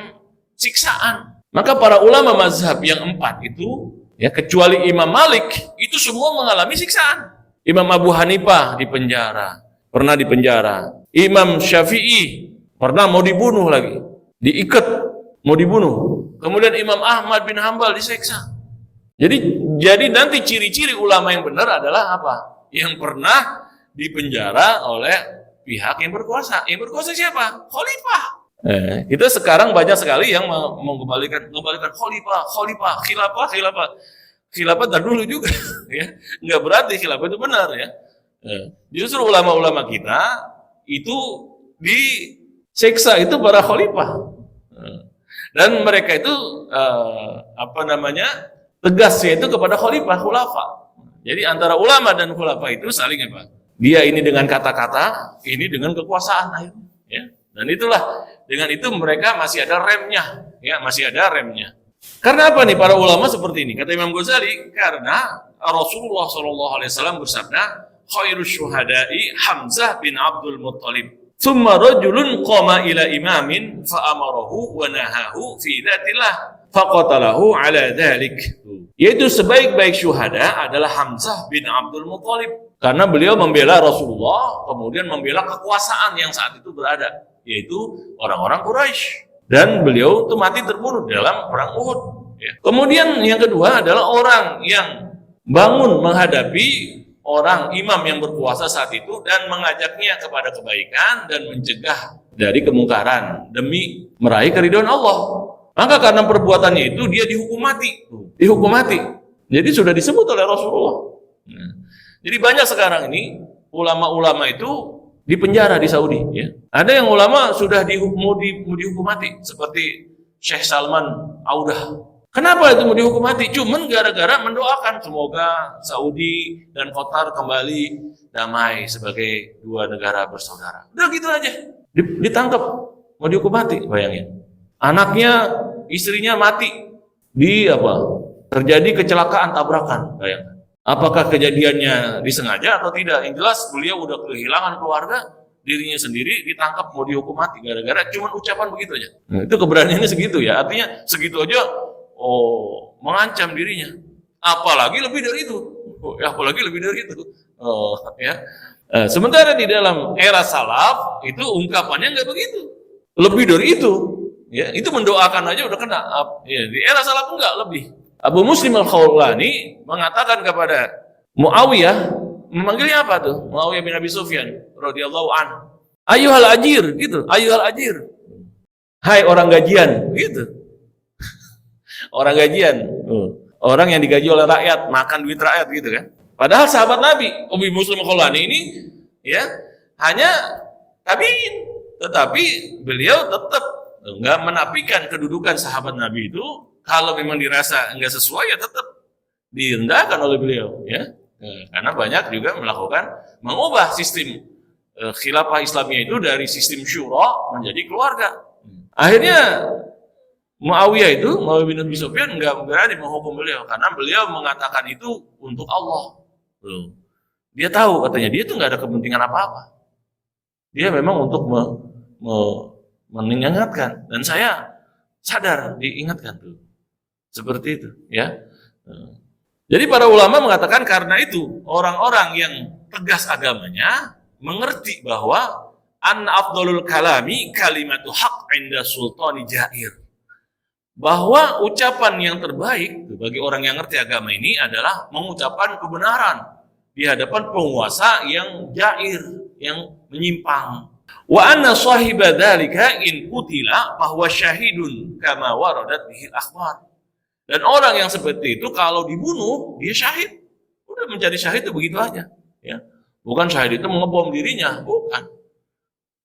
siksaan. Maka para ulama mazhab yang 4 itu, ya, kecuali Imam Malik, itu semua mengalami siksaan. Imam Abu Hanifah pernah dipenjara. Imam Syafi'i pernah mau dibunuh lagi, diikat, mau dibunuh. Kemudian Imam Ahmad bin Hambal disiksa. Jadi nanti ciri-ciri ulama yang benar adalah apa? Yang pernah dipenjara oleh pihak yang berkuasa. Yang berkuasa siapa? Khalifah. Kita sekarang banyak sekali yang mengembalikan khalifah, khilafah. Khilafah dari dulu juga, ya, nggak berarti khilafah itu benar, ya. Justru ulama-ulama kita itu disiksa itu para khalifah, dan mereka itu tegasnya itu kepada khulafa. Jadi antara ulama dan khulafa itu saling apa? Dia ini dengan kata-kata, ini dengan kekuasaan, ya. Dan itulah dengan itu mereka masih ada remnya, ya, masih ada remnya. Karena apa nih para ulama seperti ini? Kata Imam Ghazali, karena Rasulullah SAW bersabda, khairu syuhada'i Hamzah bin Abdul Muttalib. Thumma rajulun qama ila imamin fa'amarahu wa nahahu fi dhatillah faqatalahu ala dhalik. Yaitu sebaik-baik syuhada adalah Hamzah bin Abdul Muttalib. Karena beliau membela Rasulullah, kemudian membela kekuasaan yang saat itu berada, yaitu orang-orang Quraisy. Dan beliau itu mati terbunuh dalam perang Uhud. Kemudian yang kedua adalah orang yang bangun menghadapi orang imam yang berkuasa saat itu dan mengajaknya kepada kebaikan dan mencegah dari kemungkaran demi meraih keridhaan Allah. Maka karena perbuatannya itu dia dihukum mati. Jadi sudah disebut oleh Rasulullah. Jadi banyak sekarang ini ulama-ulama itu di penjara di Saudi, ya. Ada yang ulama sudah mau dihukum mati, seperti Syekh Salman Audah. Kenapa itu mau dihukum mati? Cuman gara-gara mendoakan semoga Saudi dan Qatar kembali damai sebagai dua negara bersaudara. Udah gitu aja, ditangkap, mau dihukum mati. Bayangin, anaknya, istrinya mati terjadi kecelakaan tabrakan. Bayangin. Apakah kejadiannya disengaja atau tidak? Yang jelas beliau udah kehilangan keluarga, dirinya sendiri ditangkap mau dihukum mati gara-gara cuma ucapan begitu aja. Itu keberaniannya segitu, ya. Artinya segitu aja mengancam dirinya. Apalagi lebih dari itu. Sementara di dalam era salaf itu ungkapannya nggak begitu. Lebih dari itu. Ya, itu mendoakan aja udah kena. Ya, di era salaf enggak lebih. Abu Muslim Al-Khawlani mengatakan kepada Muawiyah, memanggilnya apa tuh? Muawiyah bin Abi Sufyan radhiyallahu anhu. Ayyuhal ajir, gitu. Ayyuhal ajir. Hai orang gajian, gitu. Orang gajian. Orang yang digaji oleh rakyat, makan duit rakyat, gitu kan. Padahal sahabat Nabi, Abu Muslim Al-Khawlani ini, ya, hanya tabi'in. Tetapi beliau tetap enggak menafikan kedudukan sahabat Nabi itu. Kalau memang dirasa enggak sesuai, ya tetap direndahkan oleh beliau, ya. Karena banyak juga mengubah sistem khilafah Islamiyah itu dari sistem syura menjadi keluarga. Akhirnya Muawiyah bin Abi Sufyan enggak berani menghukum beliau karena beliau mengatakan itu untuk Allah. Dia tahu, katanya dia itu enggak ada kepentingan apa-apa. Dia memang untuk mengingatkan, dan saya sadar diingatkan tuh. Seperti itu, ya. Jadi para ulama mengatakan karena itu orang-orang yang tegas agamanya mengerti bahwa an afdalul kalami kalimatu haq inda sultani jair. Bahwa ucapan yang terbaik bagi orang yang ngerti agama ini adalah mengucapkan kebenaran di hadapan penguasa yang jair, yang menyimpang. Wa anna sahiba dzalika in qutila fahuwa syahidun kama waradat bihil akhbar. Dan orang yang seperti itu kalau dibunuh dia syahid. Udah menjadi syahid itu begitu aja, ya. Bukan syahid itu mengebom dirinya, bukan.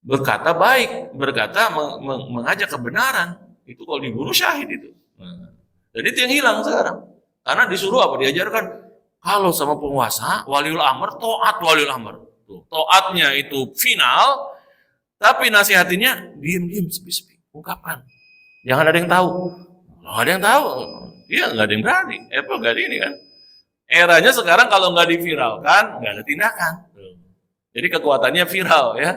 Berkata baik, berkata mengajak kebenaran. Itu kalau dibunuh syahid itu. Jadi itu yang hilang sekarang. Karena disuruh apa? Diajarkan kalau sama penguasa, waliul amr, taat waliul amr. Tuh, taatnya itu final, tapi nasihatinya diam-diam, sepi-sepi, ungkapkan. Jangan ada yang tahu. Kalau ada yang tahu, ya nggak ada yang berani. Apple nggak ada ini kan. Eranya sekarang kalau nggak diviralkan, nggak ada tindakan. Jadi kekuatannya viral ya.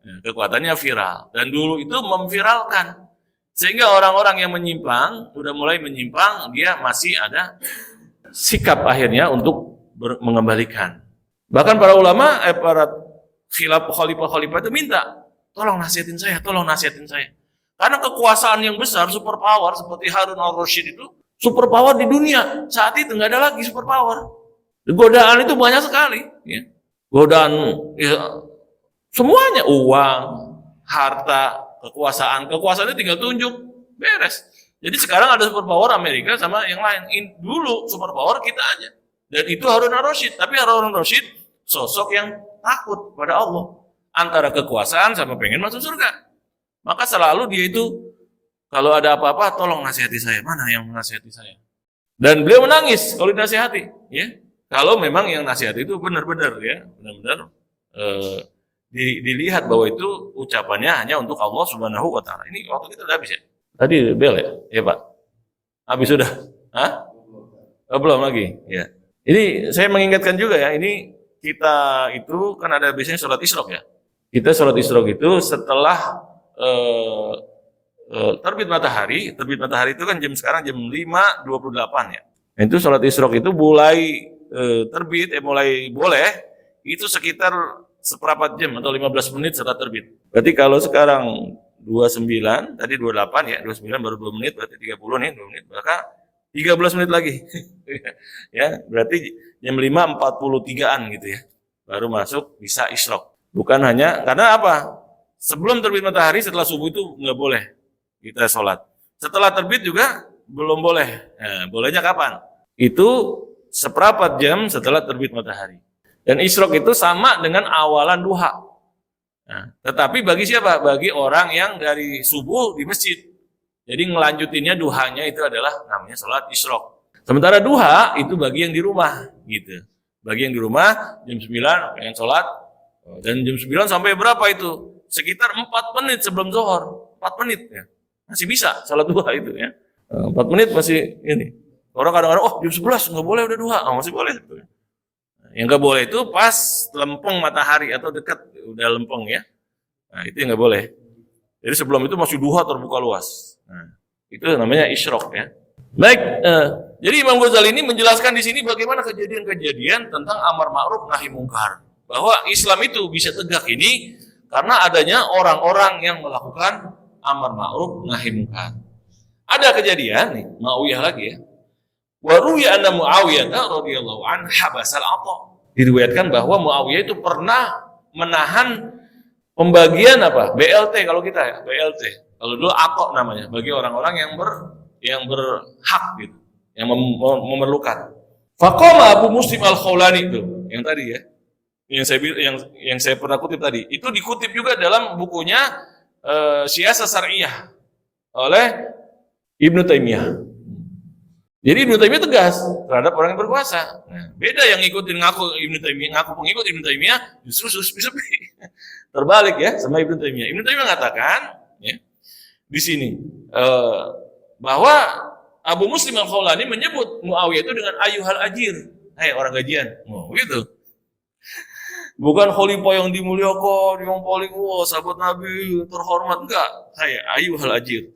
Kekuatannya viral. Dan dulu itu memviralkan. Sehingga orang-orang yang menyimpang, udah mulai menyimpang, dia masih ada sikap akhirnya untuk mengembalikan. Bahkan para ulama, para khalifah-khalifah itu minta, tolong nasihatin saya, tolong nasihatin saya. Karena kekuasaan yang besar, super power, seperti Harun al-Rasyid itu, super power di dunia. Saat itu nggak ada lagi super power. Godaan itu banyak sekali. Ya. Godaan, ya, semuanya, uang, harta, kekuasaan. Kekuasaan itu tinggal tunjuk, beres. Jadi sekarang ada super power Amerika sama yang lain. Dulu super power kita aja. Dan itu Harun al-Rasyid. Tapi Harun al-Rasyid sosok yang takut pada Allah. Antara kekuasaan sama pengen masuk surga. Maka selalu dia itu, kalau ada apa-apa, tolong nasihati saya. Mana yang menasihati saya? Dan beliau menangis kalau dinasihati. Ya. Kalau memang yang nasihati itu benar-benar, ya, benar-benar dilihat bahwa itu ucapannya hanya untuk Allah Subhanahu wa Ta'ala. Ini waktu kita udah habis ya? Tadi bel ya? Ya Pak? Habis sudah? Hah? Oh, belum lagi? Ya. Ini saya mengingatkan juga ya, ini kita itu kan ada biasanya sholat isyraq ya. Kita sholat isyraq itu setelah terbit matahari itu kan sekarang jam 5.28 ya. Itu sholat isyraq itu mulai terbit, mulai boleh, itu sekitar seperempat jam atau 15 menit setelah terbit. Berarti kalau sekarang 29, tadi 28 ya, 29 baru 2 menit, berarti 30 nih, 2 menit, maka 13 menit lagi. Ya, berarti jam 5.43-an gitu ya. Baru masuk bisa isyraq. Bukan hanya, karena apa? Sebelum terbit matahari, setelah subuh itu nggak boleh kita sholat. Setelah terbit juga belum boleh. Nah, bolehnya kapan? Itu seperempat jam setelah terbit matahari. Dan isyraq itu sama dengan awalan duha. Nah, tetapi bagi siapa? Bagi orang yang dari subuh di masjid. Jadi ngelanjutinnya duhanya itu adalah namanya sholat isyraq. Sementara duha itu bagi yang di rumah, gitu. Bagi yang di rumah jam 9 pengen sholat, dan jam 9 sampai berapa itu? Sekitar 4 menit sebelum zuhur. 4 menit ya. Masih bisa sholat duha itu ya. 4 menit masih ini. Orang kadang-kadang, oh jam 11 nggak boleh udah duha. Oh, masih boleh. Yang nggak boleh itu pas lempeng matahari atau dekat udah lempeng ya. Nah itu yang nggak boleh. Jadi sebelum itu masih duha terbuka luas. Nah, itu namanya isyraq ya. Baik, jadi Imam Ghazali ini menjelaskan di sini bagaimana kejadian-kejadian tentang amar ma'ruf nahi mungkar. Bahwa Islam itu bisa tegak ini karena adanya orang-orang yang melakukan amar ma'ruf nahi mungkar. Ada kejadian nih, Muawiyah lagi ya. Wa ruwiya anna Muawiyah radhiyallahu anhu habasal Atha. Diriwayatkan bahwa Muawiyah itu pernah menahan pembagian apa? BLT kalau kita ya, BLT. Kalau dulu Atha namanya, bagi orang-orang yang berhak gitu, yang memerlukan. Faqama Abu Muslim Al-Khawlani itu, yang tadi ya. Yang saya pernah kutip tadi. Itu dikutip juga dalam bukunya Syiasah Syar'iyyah oleh Ibnu Taimiyah. Jadi Ibnu Taimiyah tegas terhadap orang yang berkuasa. Nah, beda yang ngikutin ngaku pengikut Ibnu Taimiyah justru sepi-sepi. Terbalik ya sama Ibnu Taimiyah. Ibnu Taimiyah mengatakan ya, di sini bahwa Abu Muslim Al-Khawlani menyebut Muawiyah itu dengan ayuhal ajir. Hai orang gajian. Oh, gitu. Bukan khalifah yang dimuliakan, yang paling sahabat Nabi terhormat, enggak. Hai ayuhal ajir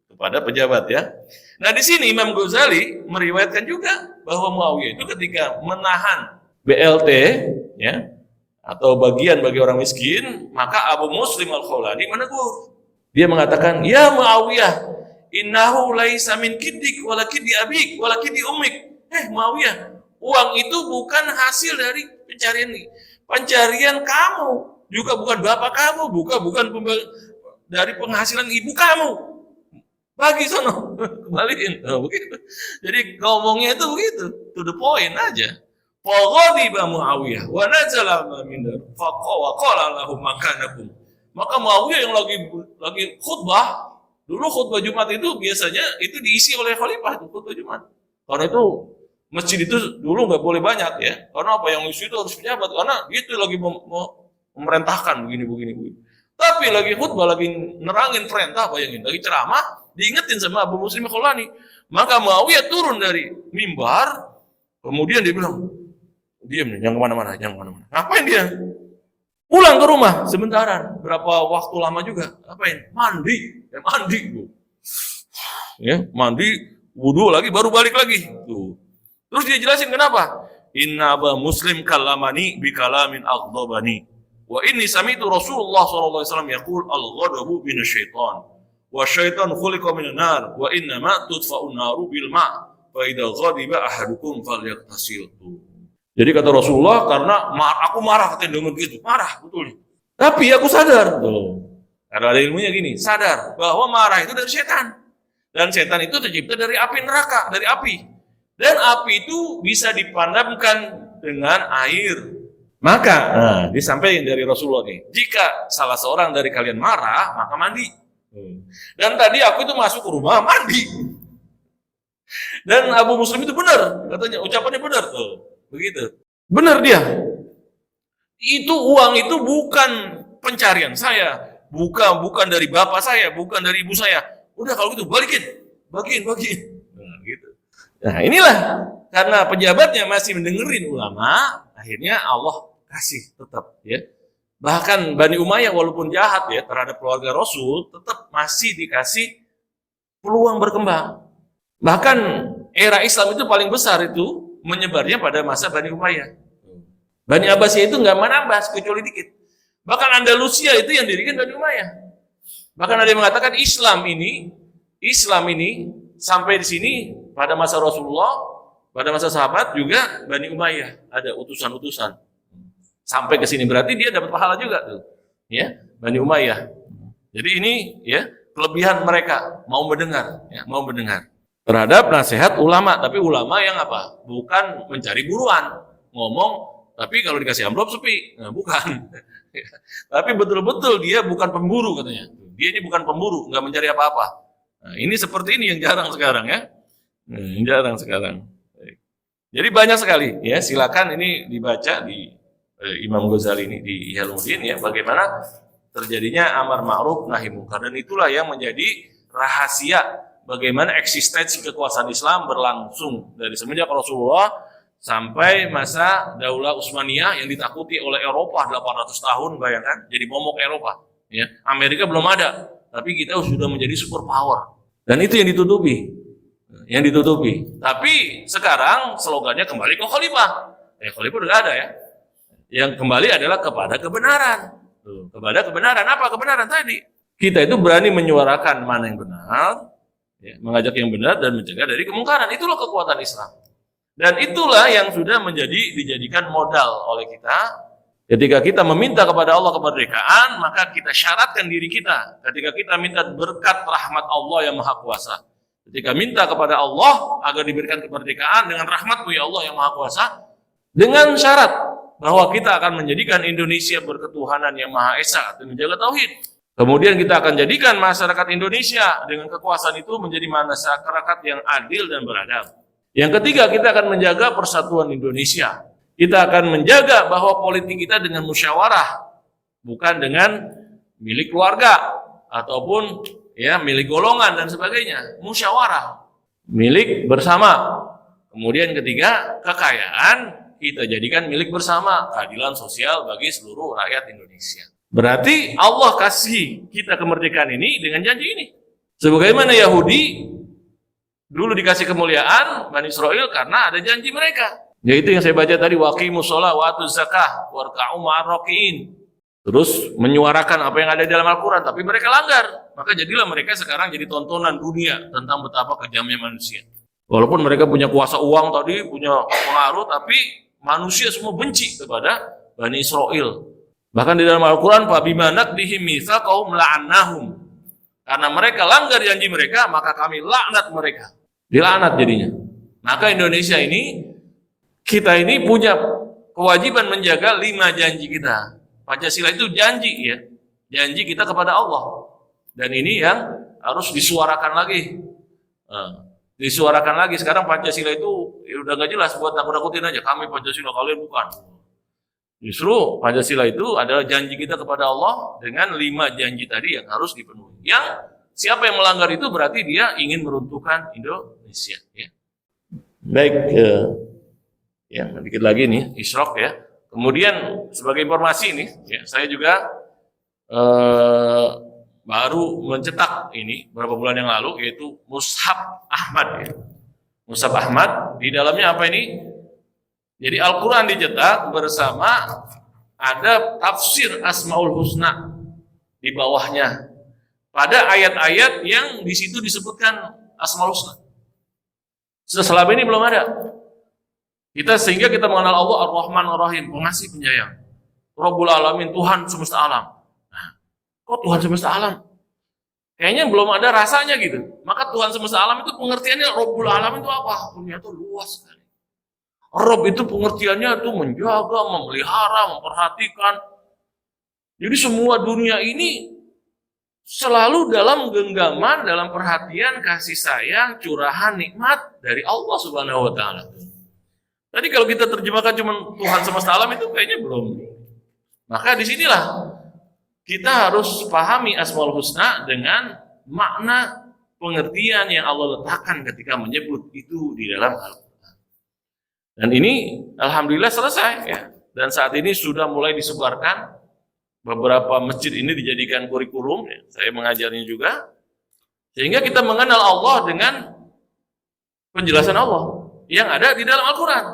kepada pejabat ya. Nah di sini Imam Ghazali meriwayatkan juga bahwa Muawiyah itu ketika menahan BLT ya atau bagian bagi orang miskin, maka Abu Muslim Al-Khawlani menegur. Dia mengatakan, "Ya Muawiyah, innahu laisa min kiddik wala kiddi abik wala kiddi ummik." Muawiyah, uang itu bukan hasil dari pencarian kamu, juga bukan bapak kamu, bukan dari penghasilan ibu kamu. Bagi sono, kembaliin. Nah, begitu. Jadi ngomongnya itu begitu, to the point aja. Faghadiba Muawiyah wa nazala min dar faqala lahum makanakum. Maka Muawiyah yang lagi khutbah, dulu khutbah Jumat itu biasanya itu diisi oleh khalifah, khutbah Jumat. Karena itu masjid itu dulu nggak boleh banyak ya. Karena apa, yang isi itu harus pejabat, karena itu lagi memerintahkan begini. Tapi lagi khutbah, lagi nerangin perintah, bayangin, lagi ceramah, diingetin sama Abu Muslim Al-Khawlani. Maka Muawiyah turun dari mimbar, kemudian dia bilang, diam nih, jangan kemana-mana. Ngapain dia? Pulang ke rumah sebentaran. Berapa waktu lama juga? Ngapain? Mandi. Ya, mandi, wudu lagi, baru balik lagi. Tuh. Terus dia jelasin kenapa? Inna Aba Muslim kalamani bi kalamin aghdabani. Wa inni sami'tu Rasulullah sallallahu alaihi wasallam yaqul al-ghadabu minasyaitan. Wa syaitan khuliqa minan nar wa inna ma tudfa'un naru bil ma'. Fa idza ghadiba ahadukum falyaghtasil. Jadi kata Rasulullah, karena aku marah katanya dengan gitu, marah betul. Tapi aku sadar, tuh. Karena ada ilmunya gini, sadar bahwa marah itu dari setan. Dan setan itu tercipta dari api neraka, dari api. Dan api itu bisa dipadamkan dengan air. Maka, disampaikan dari Rasulullah nih, jika salah seorang dari kalian marah, maka mandi. Dan tadi aku itu masuk ke rumah, mandi. Dan Abu Muslim itu benar, katanya, ucapannya benar. Tuh, begitu. Benar dia. Itu uang itu bukan pencarian saya, bukan dari bapak saya, bukan dari ibu saya. Udah kalau gitu bagiin. Nah, gitu. Nah, inilah karena pejabatnya masih mendengerin ulama, akhirnya Allah kasih tetap ya. Bahkan Bani Umayyah walaupun jahat ya terhadap keluarga Rasul, tetap masih dikasih peluang berkembang. Bahkan era Islam itu paling besar itu menyebarnya pada masa Bani Umayyah. Bani Abbasiyah itu nggak menambah kecuali dikit. Bahkan Andalusia itu yang dirikan Bani Umayyah. Bahkan ada yang mengatakan Islam ini sampai di sini pada masa Rasulullah, pada masa sahabat juga Bani Umayyah ada utusan-utusan. Sampai ke sini berarti dia dapat pahala juga tuh. Ya, Bani Umayyah. Jadi ini ya kelebihan mereka mau mendengar terhadap nasihat ulama, tapi ulama yang apa? Bukan mencari buruan, ngomong tapi kalau dikasih amplop sepi. Nah, bukan. Tapi betul-betul dia bukan pemburu katanya. Dia ini bukan pemburu, nggak mencari apa-apa. Nah, ini seperti ini yang jarang sekarang ya. Jarang sekarang. Jadi banyak sekali ya. Silakan ini dibaca di Imam Ghazali ini di Ihya Ulumuddin ya, bagaimana terjadinya amar ma'ruf nahi munkar, dan itulah yang menjadi rahasia bagaimana eksistensi kekuasaan Islam berlangsung dari semenjak Rasulullah sampai masa Daulah Utsmaniyah yang ditakuti oleh Eropa 800 tahun, bayangkan, jadi momok Eropa. Ya, Amerika belum ada, tapi kita sudah menjadi superpower. Dan itu yang ditutupi. Tapi sekarang slogannya kembali ke khalifah. Khalifah udah ada ya. Yang kembali adalah kepada kebenaran. Kepada kebenaran. Apa kebenaran tadi? Kita itu berani menyuarakan mana yang benar, ya, mengajak yang benar dan mencegah dari kemungkaran. Itulah kekuatan Islam. Dan itulah yang sudah dijadikan modal oleh kita. Ketika kita meminta kepada Allah kemerdekaan, maka kita syaratkan diri kita. Ketika kita minta berkat rahmat Allah yang Maha Kuasa. Ketika minta kepada Allah agar diberikan kemerdekaan dengan rahmat-Mu ya Allah yang Maha Kuasa, dengan syarat bahwa kita akan menjadikan Indonesia berketuhanan yang Maha Esa dan menjaga tauhid. Kemudian kita akan jadikan masyarakat Indonesia dengan kekuasaan itu menjadi masyarakat yang adil dan beradab. Yang ketiga, kita akan menjaga persatuan Indonesia. Kita akan menjaga bahwa politik kita dengan musyawarah, bukan dengan milik keluarga ataupun ya milik golongan dan sebagainya. Musyawarah, milik bersama. Kemudian ketiga, kekayaan kita jadikan milik bersama, keadilan sosial bagi seluruh rakyat Indonesia. Berarti Allah kasih kita kemerdekaan ini dengan janji ini. Sebagaimana Yahudi dulu dikasih kemuliaan Bani Israil karena ada janji mereka. Yaitu yang saya baca tadi, waqimus shalah wa atuz zakah warka'u ma'ar raki'in. Terus menyuarakan apa yang ada di dalam Al-Quran, tapi mereka langgar. Maka jadilah mereka sekarang jadi tontonan dunia tentang betapa kejamnya manusia. Walaupun mereka punya kuasa uang tadi, punya pengaruh, tapi manusia semua benci kepada Bani Israel. Bahkan di dalam Al-Quran, فَبِمَا نَقْضِهِمْ مِيثَاقَهُمْ لَعَنَّاهُمْ. Karena mereka langgar janji mereka, maka kami laknat mereka. Dilaknat jadinya. Maka Indonesia ini, kita ini punya kewajiban menjaga 5 janji kita. Pancasila itu janji ya, janji kita kepada Allah. Dan ini yang harus disuarakan lagi. Disuarakan lagi. Sekarang Pancasila itu ya udah nggak jelas, buat nakut-nakutin aja. Kami Pancasila, kalian bukan. Justru Pancasila itu adalah janji kita kepada Allah dengan 5 janji tadi yang harus dipenuhi. Yang siapa yang melanggar itu berarti dia ingin meruntuhkan Indonesia. Ya. Baik, ya sedikit lagi nih Isyraq ya. Kemudian sebagai informasi nih, ya, saya juga baru mencetak ini beberapa bulan yang lalu, yaitu Mushaf Ahmad. Ya. Mushaf Ahmad di dalamnya apa ini? Jadi Al-Quran dicetak bersama ada tafsir Asmaul Husna di bawahnya. Pada ayat-ayat yang di situ disebutkan Asmaul Husna. Selama ini belum ada. Sehingga kita mengenal Allah Ar-Rahman Ar-Rahim, pengasih penyayang. Rabbul Alamin, Tuhan semesta alam. Nah, kok Tuhan semesta alam? Kayaknya belum ada rasanya gitu. Maka Tuhan semesta alam itu pengertiannya Rabbul Alamin itu apa? Dunia itu luas sekali. Rob itu pengertiannya itu menjaga, memelihara, memperhatikan. Jadi semua dunia ini selalu dalam genggaman, dalam perhatian, kasih sayang, curahan, nikmat dari Allah Subhanahu wa Ta'ala. Tadi kalau kita terjemahkan cuma Tuhan semesta alam itu kayaknya belum. Maka disinilah kita harus pahami Asmaul Husna dengan makna pengertian yang Allah letakkan ketika menyebut itu di dalam Al-Quran. Dan ini alhamdulillah selesai ya. Dan saat ini sudah mulai disebarkan, beberapa masjid ini dijadikan kurikulum ya. Saya mengajarnya juga. Sehingga kita mengenal Allah dengan penjelasan Allah yang ada di dalam Al-Quran.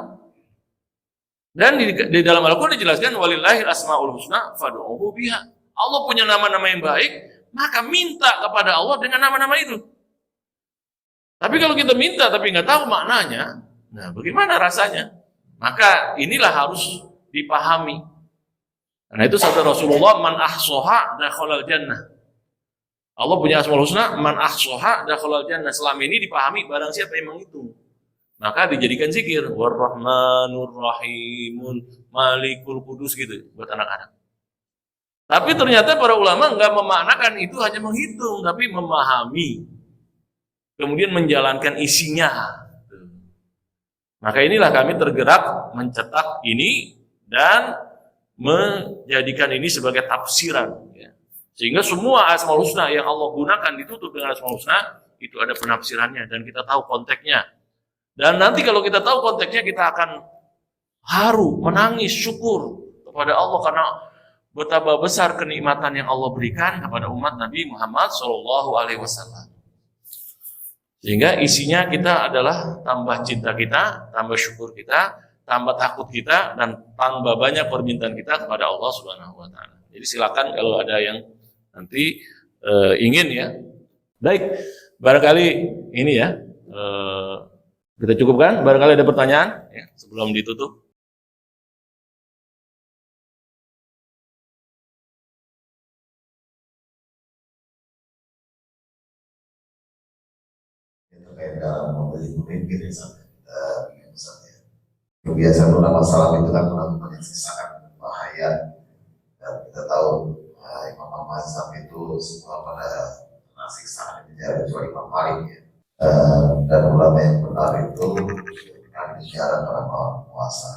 Dan di dalam Al-Quran dijelaskan walillahil asmaul husna fad'uhu biha. Allah punya nama-nama yang baik, maka minta kepada Allah dengan nama-nama itu. Tapi kalau kita minta tapi nggak tahu maknanya, nah bagaimana rasanya? Maka inilah harus dipahami. Karena itu sabda Rasulullah, man ahsoha dakhalal jannah. Allah punya asmaul husna, man ahsoha dakhalal jannah. Selama ini dipahami barang siapa yang menghitung, maka dijadikan zikir War-Rahmanur Rahimun Malikul Qudus gitu buat anak-anak. Tapi ternyata para ulama nggak memaknakan itu hanya menghitung, tapi memahami, kemudian menjalankan isinya. Maka inilah kami tergerak mencetak ini dan menjadikan ini sebagai tafsiran. Ya. Sehingga semua Asmaul Husna yang Allah gunakan ditutup dengan Asmaul Husna itu ada penafsirannya dan kita tahu konteksnya. Dan nanti kalau kita tahu konteksnya kita akan haru, menangis, syukur kepada Allah karena betapa besar kenikmatan yang Allah berikan kepada umat Nabi Muhammad SAW. Sehingga isinya kita adalah tambah cinta kita, tambah syukur kita, tambah takut kita, dan tambah banyak permintaan kita kepada Allah Subhanahu wa Ta'ala. Jadi silakan kalau ada yang nanti ingin ya. Baik, barangkali ini ya. Kita cukupkan, barangkali ada pertanyaan ya, sebelum ditutup. Terkait dalam memilih pemimpin yang sampai kita ingin misalnya. Kebiasaan ulama salam itu kan melakukan yang sangat bahaya, dan kita tahu Imam Ahmad sampai itu semua pada siksaan di penjara kecuali Imam Malik ya. Dan ulama yang benar itu akan bicara para penguasa.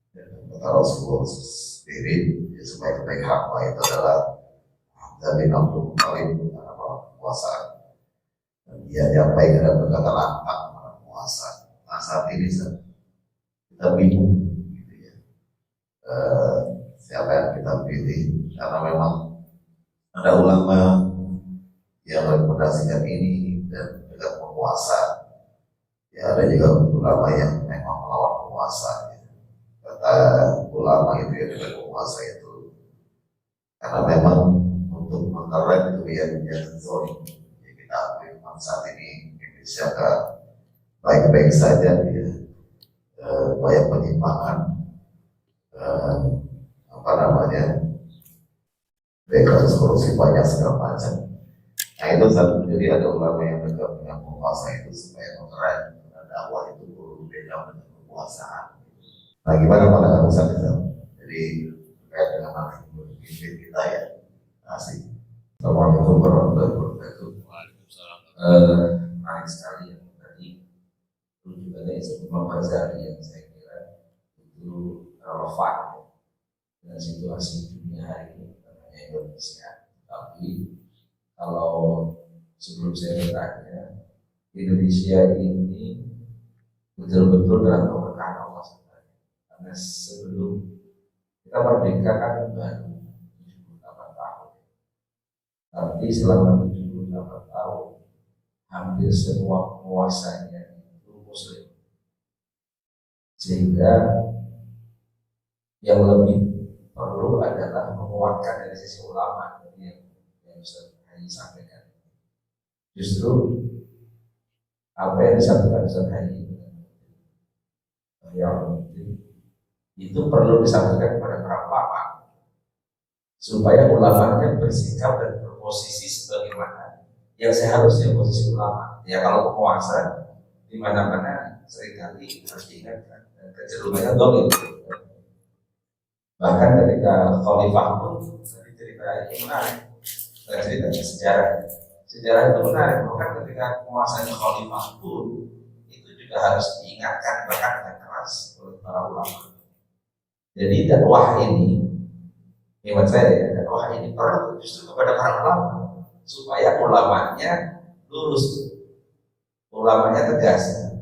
Dan kata Rasulullah sendiri ya, sebaik-baik hamba itu adalah dari Abdul Muttalib para penguasa. Dia nyampaikan dan berkata lantang para penguasa. Nah saat ini kita bingung gitu ya. Siapa yang kita pilih, karena memang ada ulama yang rekomendasikan ini dan dekat penguasa ya, ada juga ulama yang memang melawan penguasa ya. Kata ulama itu yang dekat penguasa itu karena memang untuk mengerem kebiasaan yang zolim ya, kita saat ini Indonesia baik-baik saja ya, banyak penyimpangan eh, apa namanya, kasus korupsi banyak segala macam. Nah itu satu, jadi ada ulama yang dekat dengan penguasa itu supaya mengerai dakwah itu berbeda dengan kekuasaan. Nah gimana pandangan Ustaz itu? Jadi terkait dengan hal ini pimpin kita ya. Asik. Assalamualaikum warahmatullahi wabarakatuh. Menarik sekali yang tadi rujukannya Imam Ghazali yang saya kira itu relevan dengan situasi dunia hari ini namanya Indonesia. Tapi kalau sebelum saya bertanya, Indonesia ini betul-betul dalam keberkahan Allah SWT. Karena sebelum kita merdeka kan baru 78 tahun, tapi selama 78 tahun hampir semua penguasanya itu Muslim, sehingga yang lebih perlu adalah menguatkan dari sisi ulama yang Ustaz Haji sampaikan. Justru apa yang disampaikan Ustaz Haji itu perlu disampaikan kepada para ulama supaya ulamanya bersikap dan berposisi sebagaimana yang seharusnya posisi ulama. Ya kalau penguasa di mana-mana seringkali harus diingatkan dan kecenderungannya dolim. Bahkan ketika khalifah pun tadi cerita yang menarik, ceritanya sejarah itu menarik. Bahkan ketika penguasanya khalifah pun itu juga harus diingatkan bahkan dengan keras oleh para ulama. Jadi dakwah ini, hemat saya ya, dakwah ini perlu justru kepada para ulama supaya ulamanya lurus, ulamanya tegas.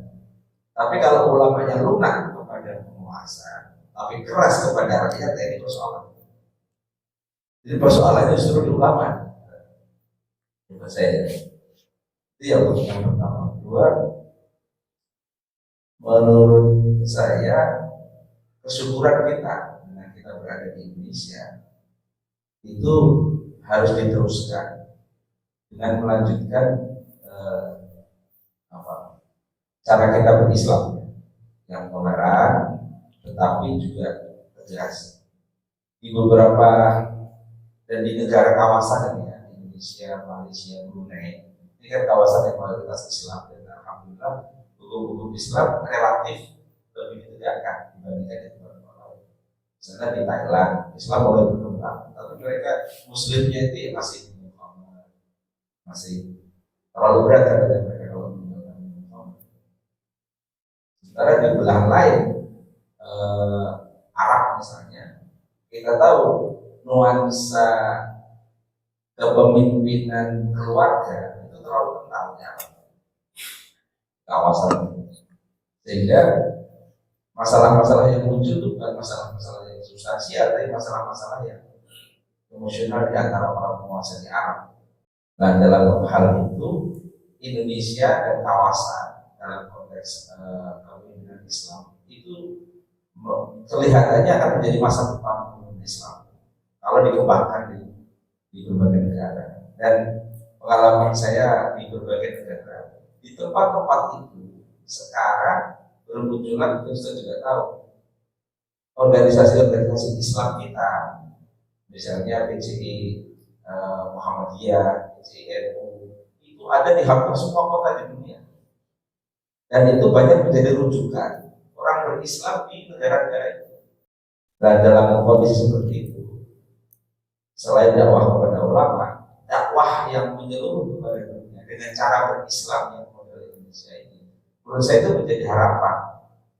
Tapi kalau ulamanya lunak kepada penguasa, tapi keras kepada rakyat, ini persoalan. Jadi persoalannya justru di ulama. Hemat saya. Itu yang pertama. Kedua, menurut saya kesyukuran kita dengan kita berada di Indonesia itu harus diteruskan dengan melanjutkan cara kita berislam yang toleran tetapi juga tegas. Di beberapa dan di negara kawasan ya, Indonesia, Malaysia, Brunei, ini kan kawasan yang mayoritas Islam dan alhamdulillah hukum-hukum Islam relatif lebih ditegakkan dibandingkan di tempat lain. Misalnya di Thailand, Islam mulai berkembang, tapi mereka Muslimnya itu masih terlalu berat kepada mereka kalau menggunakan Muhammad. Sementara di belahan lain, Arab misalnya, kita tahu nuansa kepemimpinan keluarga itu terlalu kental di Arab kawasan itu. Sehingga masalah-masalah yang muncul itu bukan masalah-masalah yang substansial, tapi masalah-masalah yang emosional di antara para penguasa di Arab. Nah, dalam hal itu Indonesia dan kawasan dalam konteks kepemimpinan Islam itu kelihatannya akan menjadi masa depan kepemimpinan Islam kalau dikembangkan di berbagai negara. Dan pengalaman saya di berbagai negara, di tempat-tempat itu sekarang bermunculan, kita juga tahu organisasi-organisasi Islam kita, misalnya PCI Muhammadiyah, PCI NU, itu ada di hampir semua kota di dunia, dan itu banyak menjadi rujukan orang berislam di negara-negara itu. Dan dalam kondisi seperti itu, selain dakwah kepada ulama, dakwah yang menyeluruh kepada dunia dengan cara berislam yang model Indonesia ini, menurut saya itu menjadi harapan,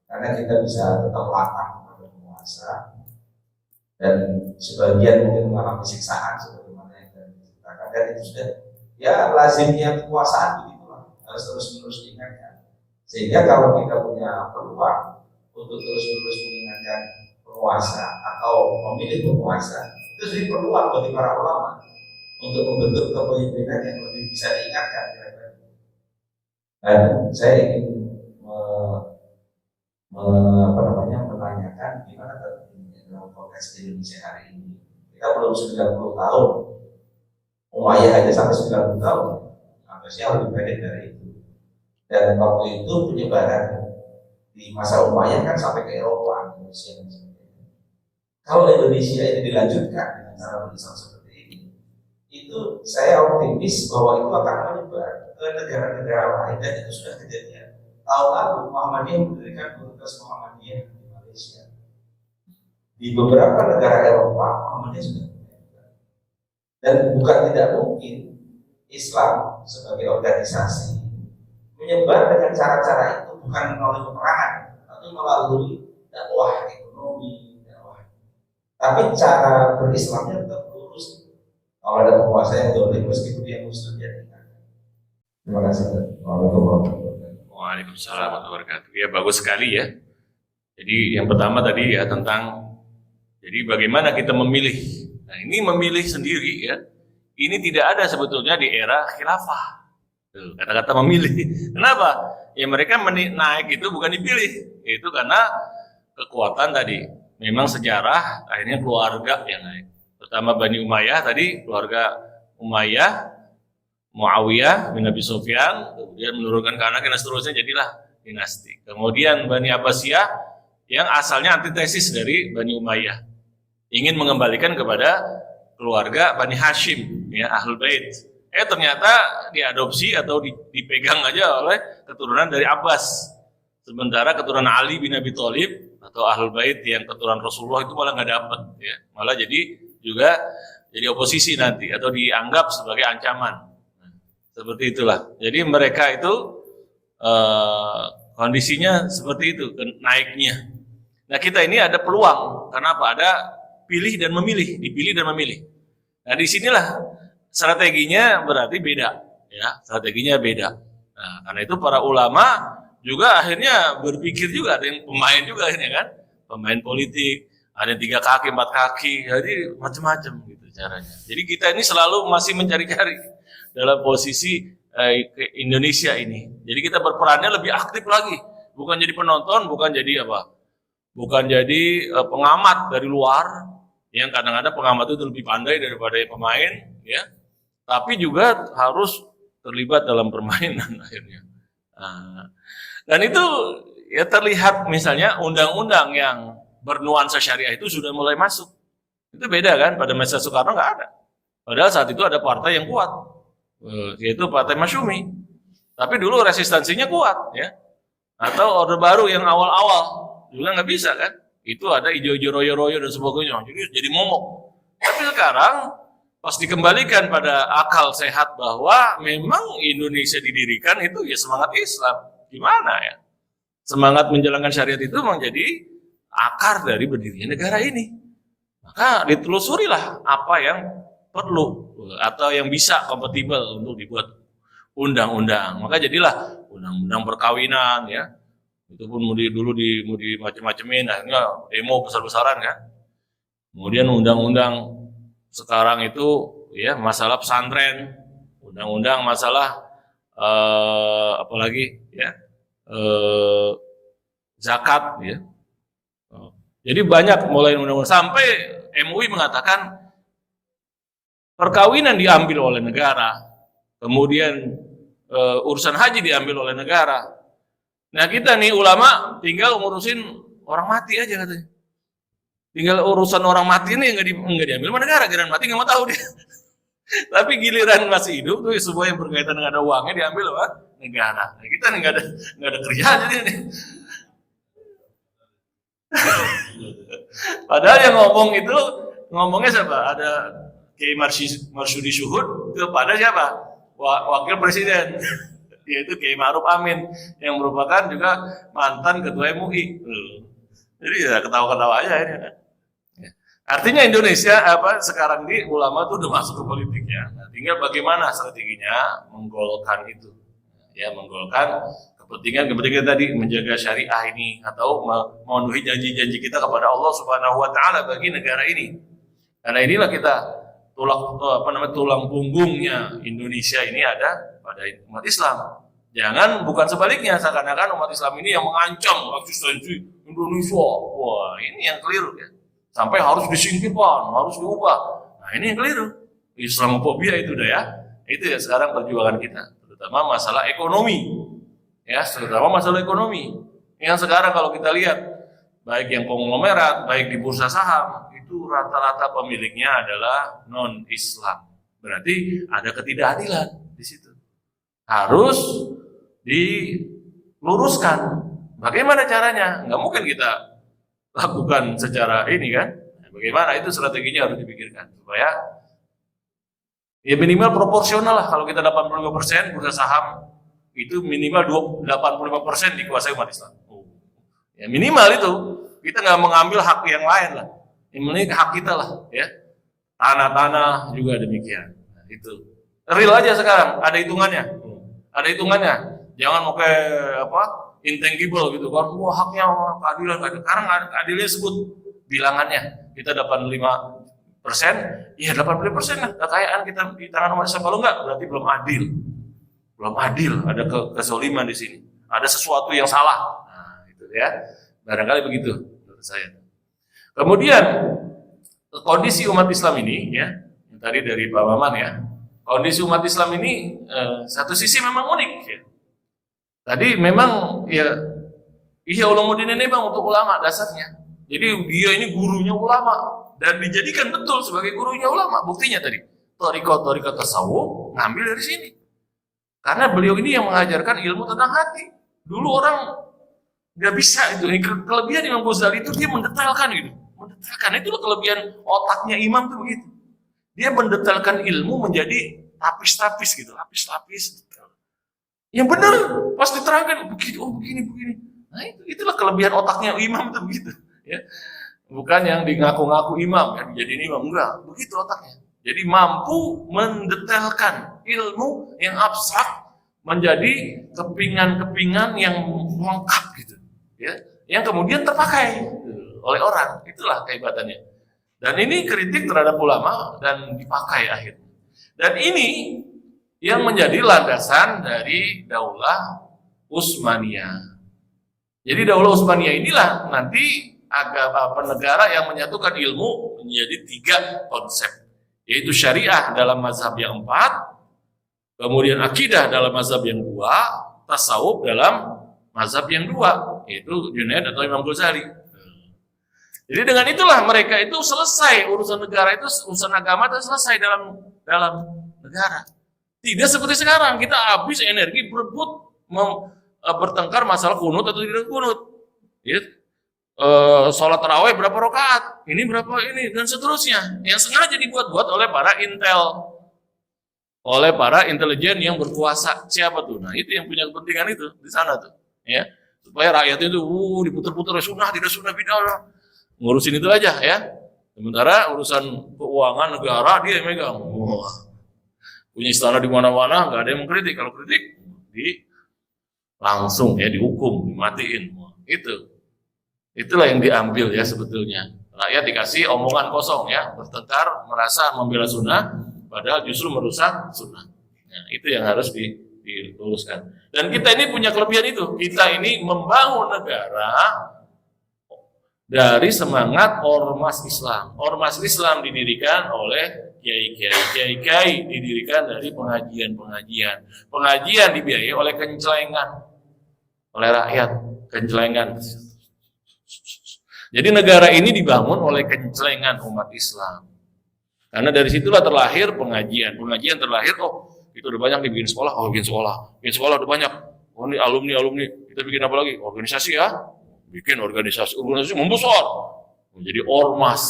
karena kita bisa tetap lapang kepada penguasa, dan sebagian mungkin mengalami siksaan sebagaimana yang tadi diceritakan, dan itu sudah ya lazimnya kekuasaan begitulah, harus terus-menerus diingatkan. Sehingga kalau kita punya peluang untuk terus-menerus mengingatkan penguasa atau memilih penguasa, itu jadi peluang bagi para ulama untuk membentuk kepemimpinan yang lebih bisa diingatkan. Dan saya ingin menanyakan gimana dalam konteks Indonesia hari ini. Kita belum 90 tahun, Umayyah aja sampai 90 tahun, harusnya lebih pendek dari itu. Dan waktu itu penyebaran di masa Umayyah kan sampai ke Eropa, Indonesia dan sebagainya. Kalau Indonesia ini dilanjutkan dengan cara berislam seperti ini, itu saya optimis bahwa itu akan menyebar ke negara-negara lain, dan itu sudah kejadian. Tahun lalu Muhammadiyah mendirikan komunitas Muhammadiyah di Malaysia. Di beberapa negara Eropa Muhammadiyah sudah menyebar. Dan bukan tidak mungkin Islam sebagai organisasi menyebar dengan cara-cara itu, bukan melalui peperangan, tapi melalui dakwah ekonomi, dakwah. Tapi cara berislamnya tetap lurus. Kalau ada penguasa yang dolim, meskipun dia muslim, dia tidak. Terima kasih. Waalaikumsalam warahmatullahi wabarakatuh. Ya, bagus sekali ya. Jadi yang pertama tadi ya tentang jadi bagaimana kita memilih. Nah, ini memilih sendiri ya. Ini tidak ada sebetulnya di era khilafah. Tuh, kata-kata memilih. Kenapa? Ya mereka naik itu bukan dipilih. Itu karena kekuatan tadi. Memang sejarah akhirnya keluarga yang naik. Pertama Bani Umayyah tadi, keluarga Umayyah, Muawiyah bin Abi Sufyan, kemudian menurunkan ke anaknya dan seterusnya, jadilah dinasti. Kemudian Bani Abbasiyah yang asalnya antitesis dari Bani Umayyah, ingin mengembalikan kepada keluarga Bani Hashim, ya Ahlul Bait. Ternyata diadopsi atau dipegang aja oleh keturunan dari Abbas. Sementara keturunan Ali bin Abi Thalib atau Ahlul Bait yang keturunan Rasulullah itu malah nggak dapat, ya. Malah jadi oposisi nanti atau dianggap sebagai ancaman. Nah, seperti itulah. Jadi mereka itu kondisinya seperti itu naiknya. Nah kita ini ada peluang. Kenapa? Ada pilih dan memilih, dipilih dan memilih. Nah disinilah strateginya berarti beda, ya strateginya beda. Nah karena itu para ulama juga akhirnya berpikir juga, ada yang pemain juga akhirnya kan, pemain politik, ada yang 3 kaki, 4 kaki, jadi macam-macam gitu caranya. Jadi kita ini selalu masih mencari-cari dalam posisi Indonesia ini. Jadi kita berperannya lebih aktif lagi, bukan jadi penonton, bukan jadi apa, bukan jadi pengamat dari luar, yang kadang-kadang pengamat itu lebih pandai daripada pemain, ya. Tapi juga harus terlibat dalam permainan akhirnya. Nah, dan itu ya terlihat misalnya undang-undang yang bernuansa syariah itu sudah mulai masuk. Itu beda kan, pada masa Soekarno nggak ada. Padahal saat itu ada partai yang kuat, yaitu Partai Masyumi. Tapi dulu resistensinya kuat, ya. Atau Orde Baru yang awal-awal juga nggak bisa kan. Itu ada ijo-ijo royo-royo dan sebagainya. Jadi momok. Tapi sekarang pas dikembalikan pada akal sehat bahwa memang Indonesia didirikan itu ya semangat Islam. Gimana ya? Semangat menjalankan syariat itu menjadi akar dari berdirinya negara ini. Maka ditelusurilah apa yang perlu atau yang bisa kompatibel untuk dibuat undang-undang. Maka jadilah undang-undang perkawinan, ya. Itu pun mau di macam-macamin, akhirnya demo besar-besaran kan. Kemudian undang-undang sekarang itu ya masalah pesantren, undang-undang masalah apalagi ya zakat, ya. Jadi banyak mulai undang-undang sampai MUI mengatakan perkawinan diambil oleh negara, kemudian urusan haji diambil oleh negara. Nah kita nih ulama tinggal ngurusin orang mati aja katanya. Tinggal urusan orang mati ini yang nggak diambil sama negara, giliran mati nggak mau tahu dia. Tapi giliran masih hidup tuh semua yang berkaitan dengan ada uangnya diambil sama negara. Nah, kita nih nggak ada kerjaan jadi nih. Padahal yang ngomongnya siapa? Ada Kiai Marsudi Syuhud kepada siapa? Wakil Presiden, yaitu Kiai Ma'ruf Amin yang merupakan juga mantan ketua MUI. Jadi ya ketawa-ketawa aja ini kan. Artinya Indonesia sekarang ini ulama tuh udah masuk ke politiknya. Nah, tinggal bagaimana strateginya menggolkan itu. Ya, menggolkan kepentingan tadi menjaga syariah ini atau memenuhi janji-janji kita kepada Allah Subhanahu wa taala bagi negara ini. Karena inilah kita tulang punggungnya Indonesia ini ada pada umat Islam. Jangan bukan sebaliknya seakan-akan umat Islam ini yang mengancam eksistensi Indonesia. Wah, ini yang keliru ya. Sampai harus disingkirkan, harus diubah. Nah, ini yang keliru. Islamofobia itu dah ya. Itu ya sekarang perjuangan kita, terutama masalah ekonomi. Ya, terutama masalah ekonomi. Yang sekarang kalau kita lihat baik yang konglomerat, baik di bursa saham, itu rata-rata pemiliknya adalah non-Islam. Berarti ada ketidakadilan di situ. Harus diluruskan. Bagaimana caranya? Nggak mungkin kita lakukan secara ini kan? Bagaimana itu strateginya harus dipikirkan supaya ya minimal proporsional lah. Kalau kita 85% bursa saham itu minimal 85% dikuasai umat Islam. Ya minimal itu. Kita nggak mengambil hak yang lain lah. Yang penting hak kita lah, ya. Tanah-tanah juga demikian. Nah, itu real aja sekarang. Ada hitungannya. Ada hitungannya. Jangan pakai intangible gitu kan. Wah haknya keadilan. Sekarang keadilannya sebut bilangannya. Kita 85%, iya 85% lah kekayaan kita di tangan umat Islam. Kalau enggak berarti belum adil. Belum adil, ada kesoliman di sini. Ada sesuatu yang salah. Nah, itu ya. Barangkali begitu menurut saya. Kemudian kondisi umat Islam ini ya, yang tadi dari Pak Maman ya. Kondisi umat Islam ini satu sisi memang unik ya. Tadi memang ya Ihya Ulumuddin ini memang untuk ulama dasarnya. Jadi dia ini gurunya ulama dan dijadikan betul sebagai gurunya ulama. Buktinya tadi thariqah tasawuf ngambil dari sini. Karena beliau ini yang mengajarkan ilmu tentang hati. Dulu orang nggak bisa itu. Kelebihan Imam Ghazali itu dia mendetailkan gitu. Mendetailkan itu kelebihan otaknya imam itu begitu. Dia mendetailkan ilmu menjadi lapis-lapis gitu, lapis-lapis. Yang benar pas diterangkan begitu, oh begini. Nah itulah kelebihan otaknya imam itu begitu. Ya. Bukan yang ngaku-ngaku imam, yang jadi imam enggak, begitu otaknya. Jadi mampu mendetailkan ilmu yang abstrak menjadi kepingan-kepingan yang lengkap gitu, ya, yang kemudian terpakai oleh orang. Itulah kehebatannya. Dan ini kritik terhadap ulama dan dipakai akhirnya. Dan ini yang menjadi landasan dari Daulah Utsmaniyah. Jadi Daulah Utsmaniyah inilah nanti negara yang menyatukan ilmu menjadi 3 konsep, yaitu syariah dalam mazhab yang 4, kemudian akidah dalam mazhab yang 2, tasawuf dalam mazhab yang 2, yaitu Junaid atau Imam Ghazali. Jadi dengan itulah mereka itu selesai urusan negara itu, urusan agama itu selesai dalam negara. Tidak seperti sekarang kita habis energi berebut bertengkar masalah kunut atau tidak kunut. Ya. Sholat tarawih berapa rakaat, ini berapa ini dan seterusnya, yang sengaja dibuat-buat oleh para intel, oleh para intelijen yang berkuasa. Siapa tuh? Nah itu yang punya kepentingan itu di sana tuh, ya, supaya rakyat itu diputar-putar sunnah tidak sunnah bidah, ngurusin itu aja ya. Sementara urusan keuangan negara dia yang megang. Punya istana di mana-mana, nggak ada yang mengkritik. Kalau kritik langsung ya dihukum, dimatiin. Itulah yang diambil ya sebetulnya. Rakyat dikasih omongan kosong ya, bertengkar, merasa membela sunnah, padahal justru merusak sunnah. Nah, itu yang harus diluruskan. Dan kita ini punya kelebihan itu. Kita ini membangun negara dari semangat ormas Islam. Ormas Islam didirikan oleh kiai-kiai, didirikan dari pengajian. Pengajian dibiayai oleh kencelengan, oleh rakyat, kencelengan. Jadi negara ini dibangun oleh kencelengan umat Islam. Karena dari situlah terlahir pengajian. Pengajian terlahir, itu udah banyak nih bikin sekolah, bikin sekolah udah banyak. Oh ini alumni, kita bikin apa lagi? Organisasi ya, bikin organisasi membesar. Menjadi ormas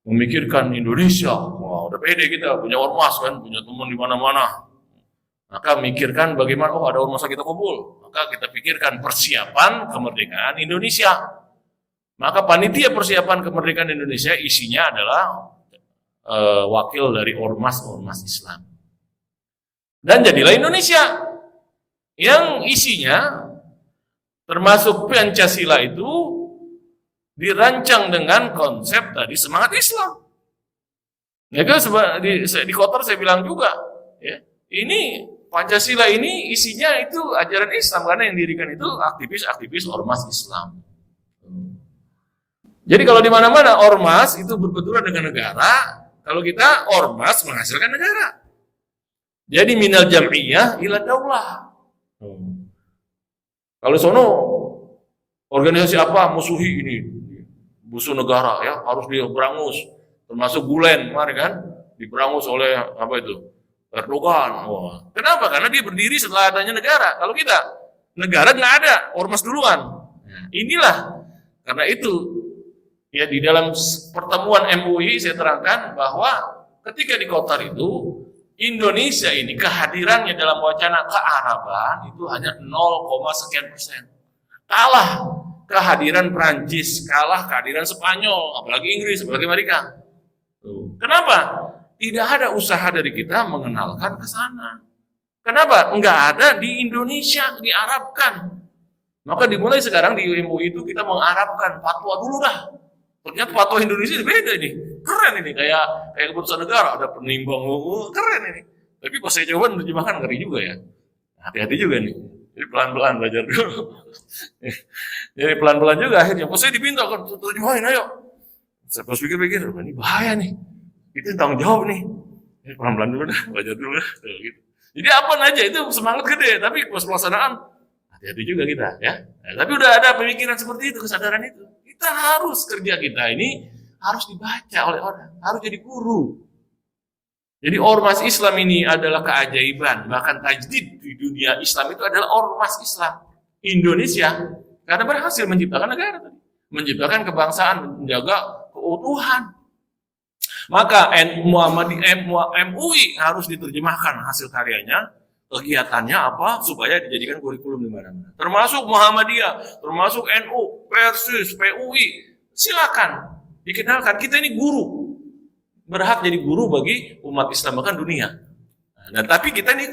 memikirkan Indonesia. Wah, udah pede kita punya ormas kan, punya teman di mana-mana. Maka mikirkan bagaimana, ada ormas kita kumpul. Maka kita pikirkan persiapan kemerdekaan Indonesia. Maka panitia persiapan kemerdekaan Indonesia isinya adalah wakil dari ormas Islam. Dan jadilah Indonesia yang isinya termasuk Pancasila itu dirancang dengan konsep tadi semangat Islam. Ya kan di Kotor saya bilang juga, ya, ini Pancasila ini isinya itu ajaran Islam karena yang dirikan itu aktivis ormas Islam. Jadi kalau di mana-mana ormas itu berbenturan dengan negara, kalau kita ormas menghasilkan negara. Jadi minal jam'iyah ila daulah. Kalau sono organisasi apa musuhi ini, musuh negara ya harus diberangus, termasuk Gulen kemarin kan diberangus oleh apa itu Erdogan. Wah. Kenapa? Karena dia berdiri setelah adanya negara. Kalau kita negara nggak ada, ormas duluan. Inilah karena itu ya di dalam pertemuan MUI saya terangkan bahwa ketika di Qatar itu Indonesia ini kehadirannya dalam wacana kearaban itu hanya 0, sekian persen. Kalah kehadiran Prancis, kalah kehadiran Spanyol, apalagi Inggris, apalagi Amerika. Kenapa? Tidak ada usaha dari kita mengenalkan ke sana. Kenapa? Enggak ada di Indonesia, diarabkan. Maka dimulai sekarang di MUI itu kita mengarabkan fatwa dulu dah. Ternyata fatwa Indonesia beda ini. Keren ini, kayak keputusan negara, ada penimbang, keren ini. Tapi pas saya coba menerjemahkan ngeri juga ya. Hati-hati juga nih. Jadi pelan-pelan belajar dulu. Jadi pelan-pelan juga akhirnya. Pas saya diminta kan terjemahin, ayo. Saya pas pikir-pikir, ini bahaya nih. Itu tanggung jawab nih. Ini pelan-pelan dulu dah, belajar dulu dah. Gitu. Jadi apa aja itu semangat gede, tapi pas pelaksanaan hati-hati juga kita ya. Nah, tapi udah ada pemikiran seperti itu, kesadaran itu. Kita harus kerja kita ini harus dibaca oleh orang, harus jadi guru. Jadi ormas Islam ini adalah keajaiban, bahkan tajdid di dunia Islam itu adalah ormas Islam Indonesia karena berhasil menciptakan negara tadi, menciptakan kebangsaan, menjaga keutuhan. Maka MUI harus diterjemahkan hasil karyanya, kegiatannya apa supaya dijadikan kurikulum di mana-mana. Termasuk Muhammadiyah, termasuk NU, Persis, PUI, silakan dikenalkan. Kita ini guru, berhak jadi guru bagi umat Islam bahkan dunia. Nah, tapi kita ini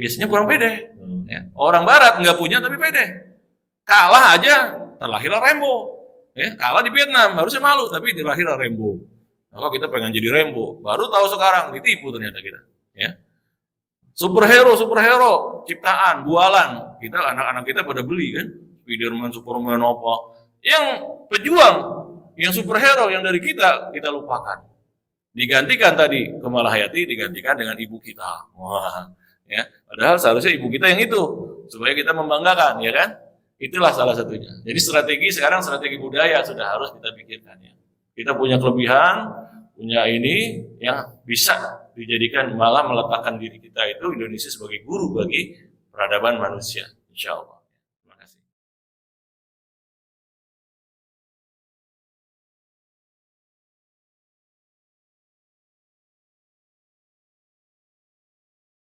biasanya kurang pede. Ya. Orang Barat nggak punya tapi pede. Kalah aja, terlahirlah Rembo. Ya, kalah di Vietnam, harusnya malu tapi terlahirlah Rembo. Maka kita pengen jadi Rembo, baru tahu sekarang ditipu ternyata kita. Ya. Superhero ciptaan, bualan. Kita anak-anak kita pada beli kan, Spiderman, Superman apa. Yang pejuang, yang superhero yang dari kita lupakan. Digantikan tadi Kamala Hayati digantikan dengan ibu kita. Wah, ya. Padahal seharusnya ibu kita yang itu supaya kita membanggakan, ya kan? Itulah salah satunya. Jadi strategi budaya sudah harus kita pikirkan ya. Kita punya kelebihan, punya ini yang bisa dijadikan malah meletakkan diri kita itu Indonesia sebagai guru bagi peradaban manusia, insya Allah.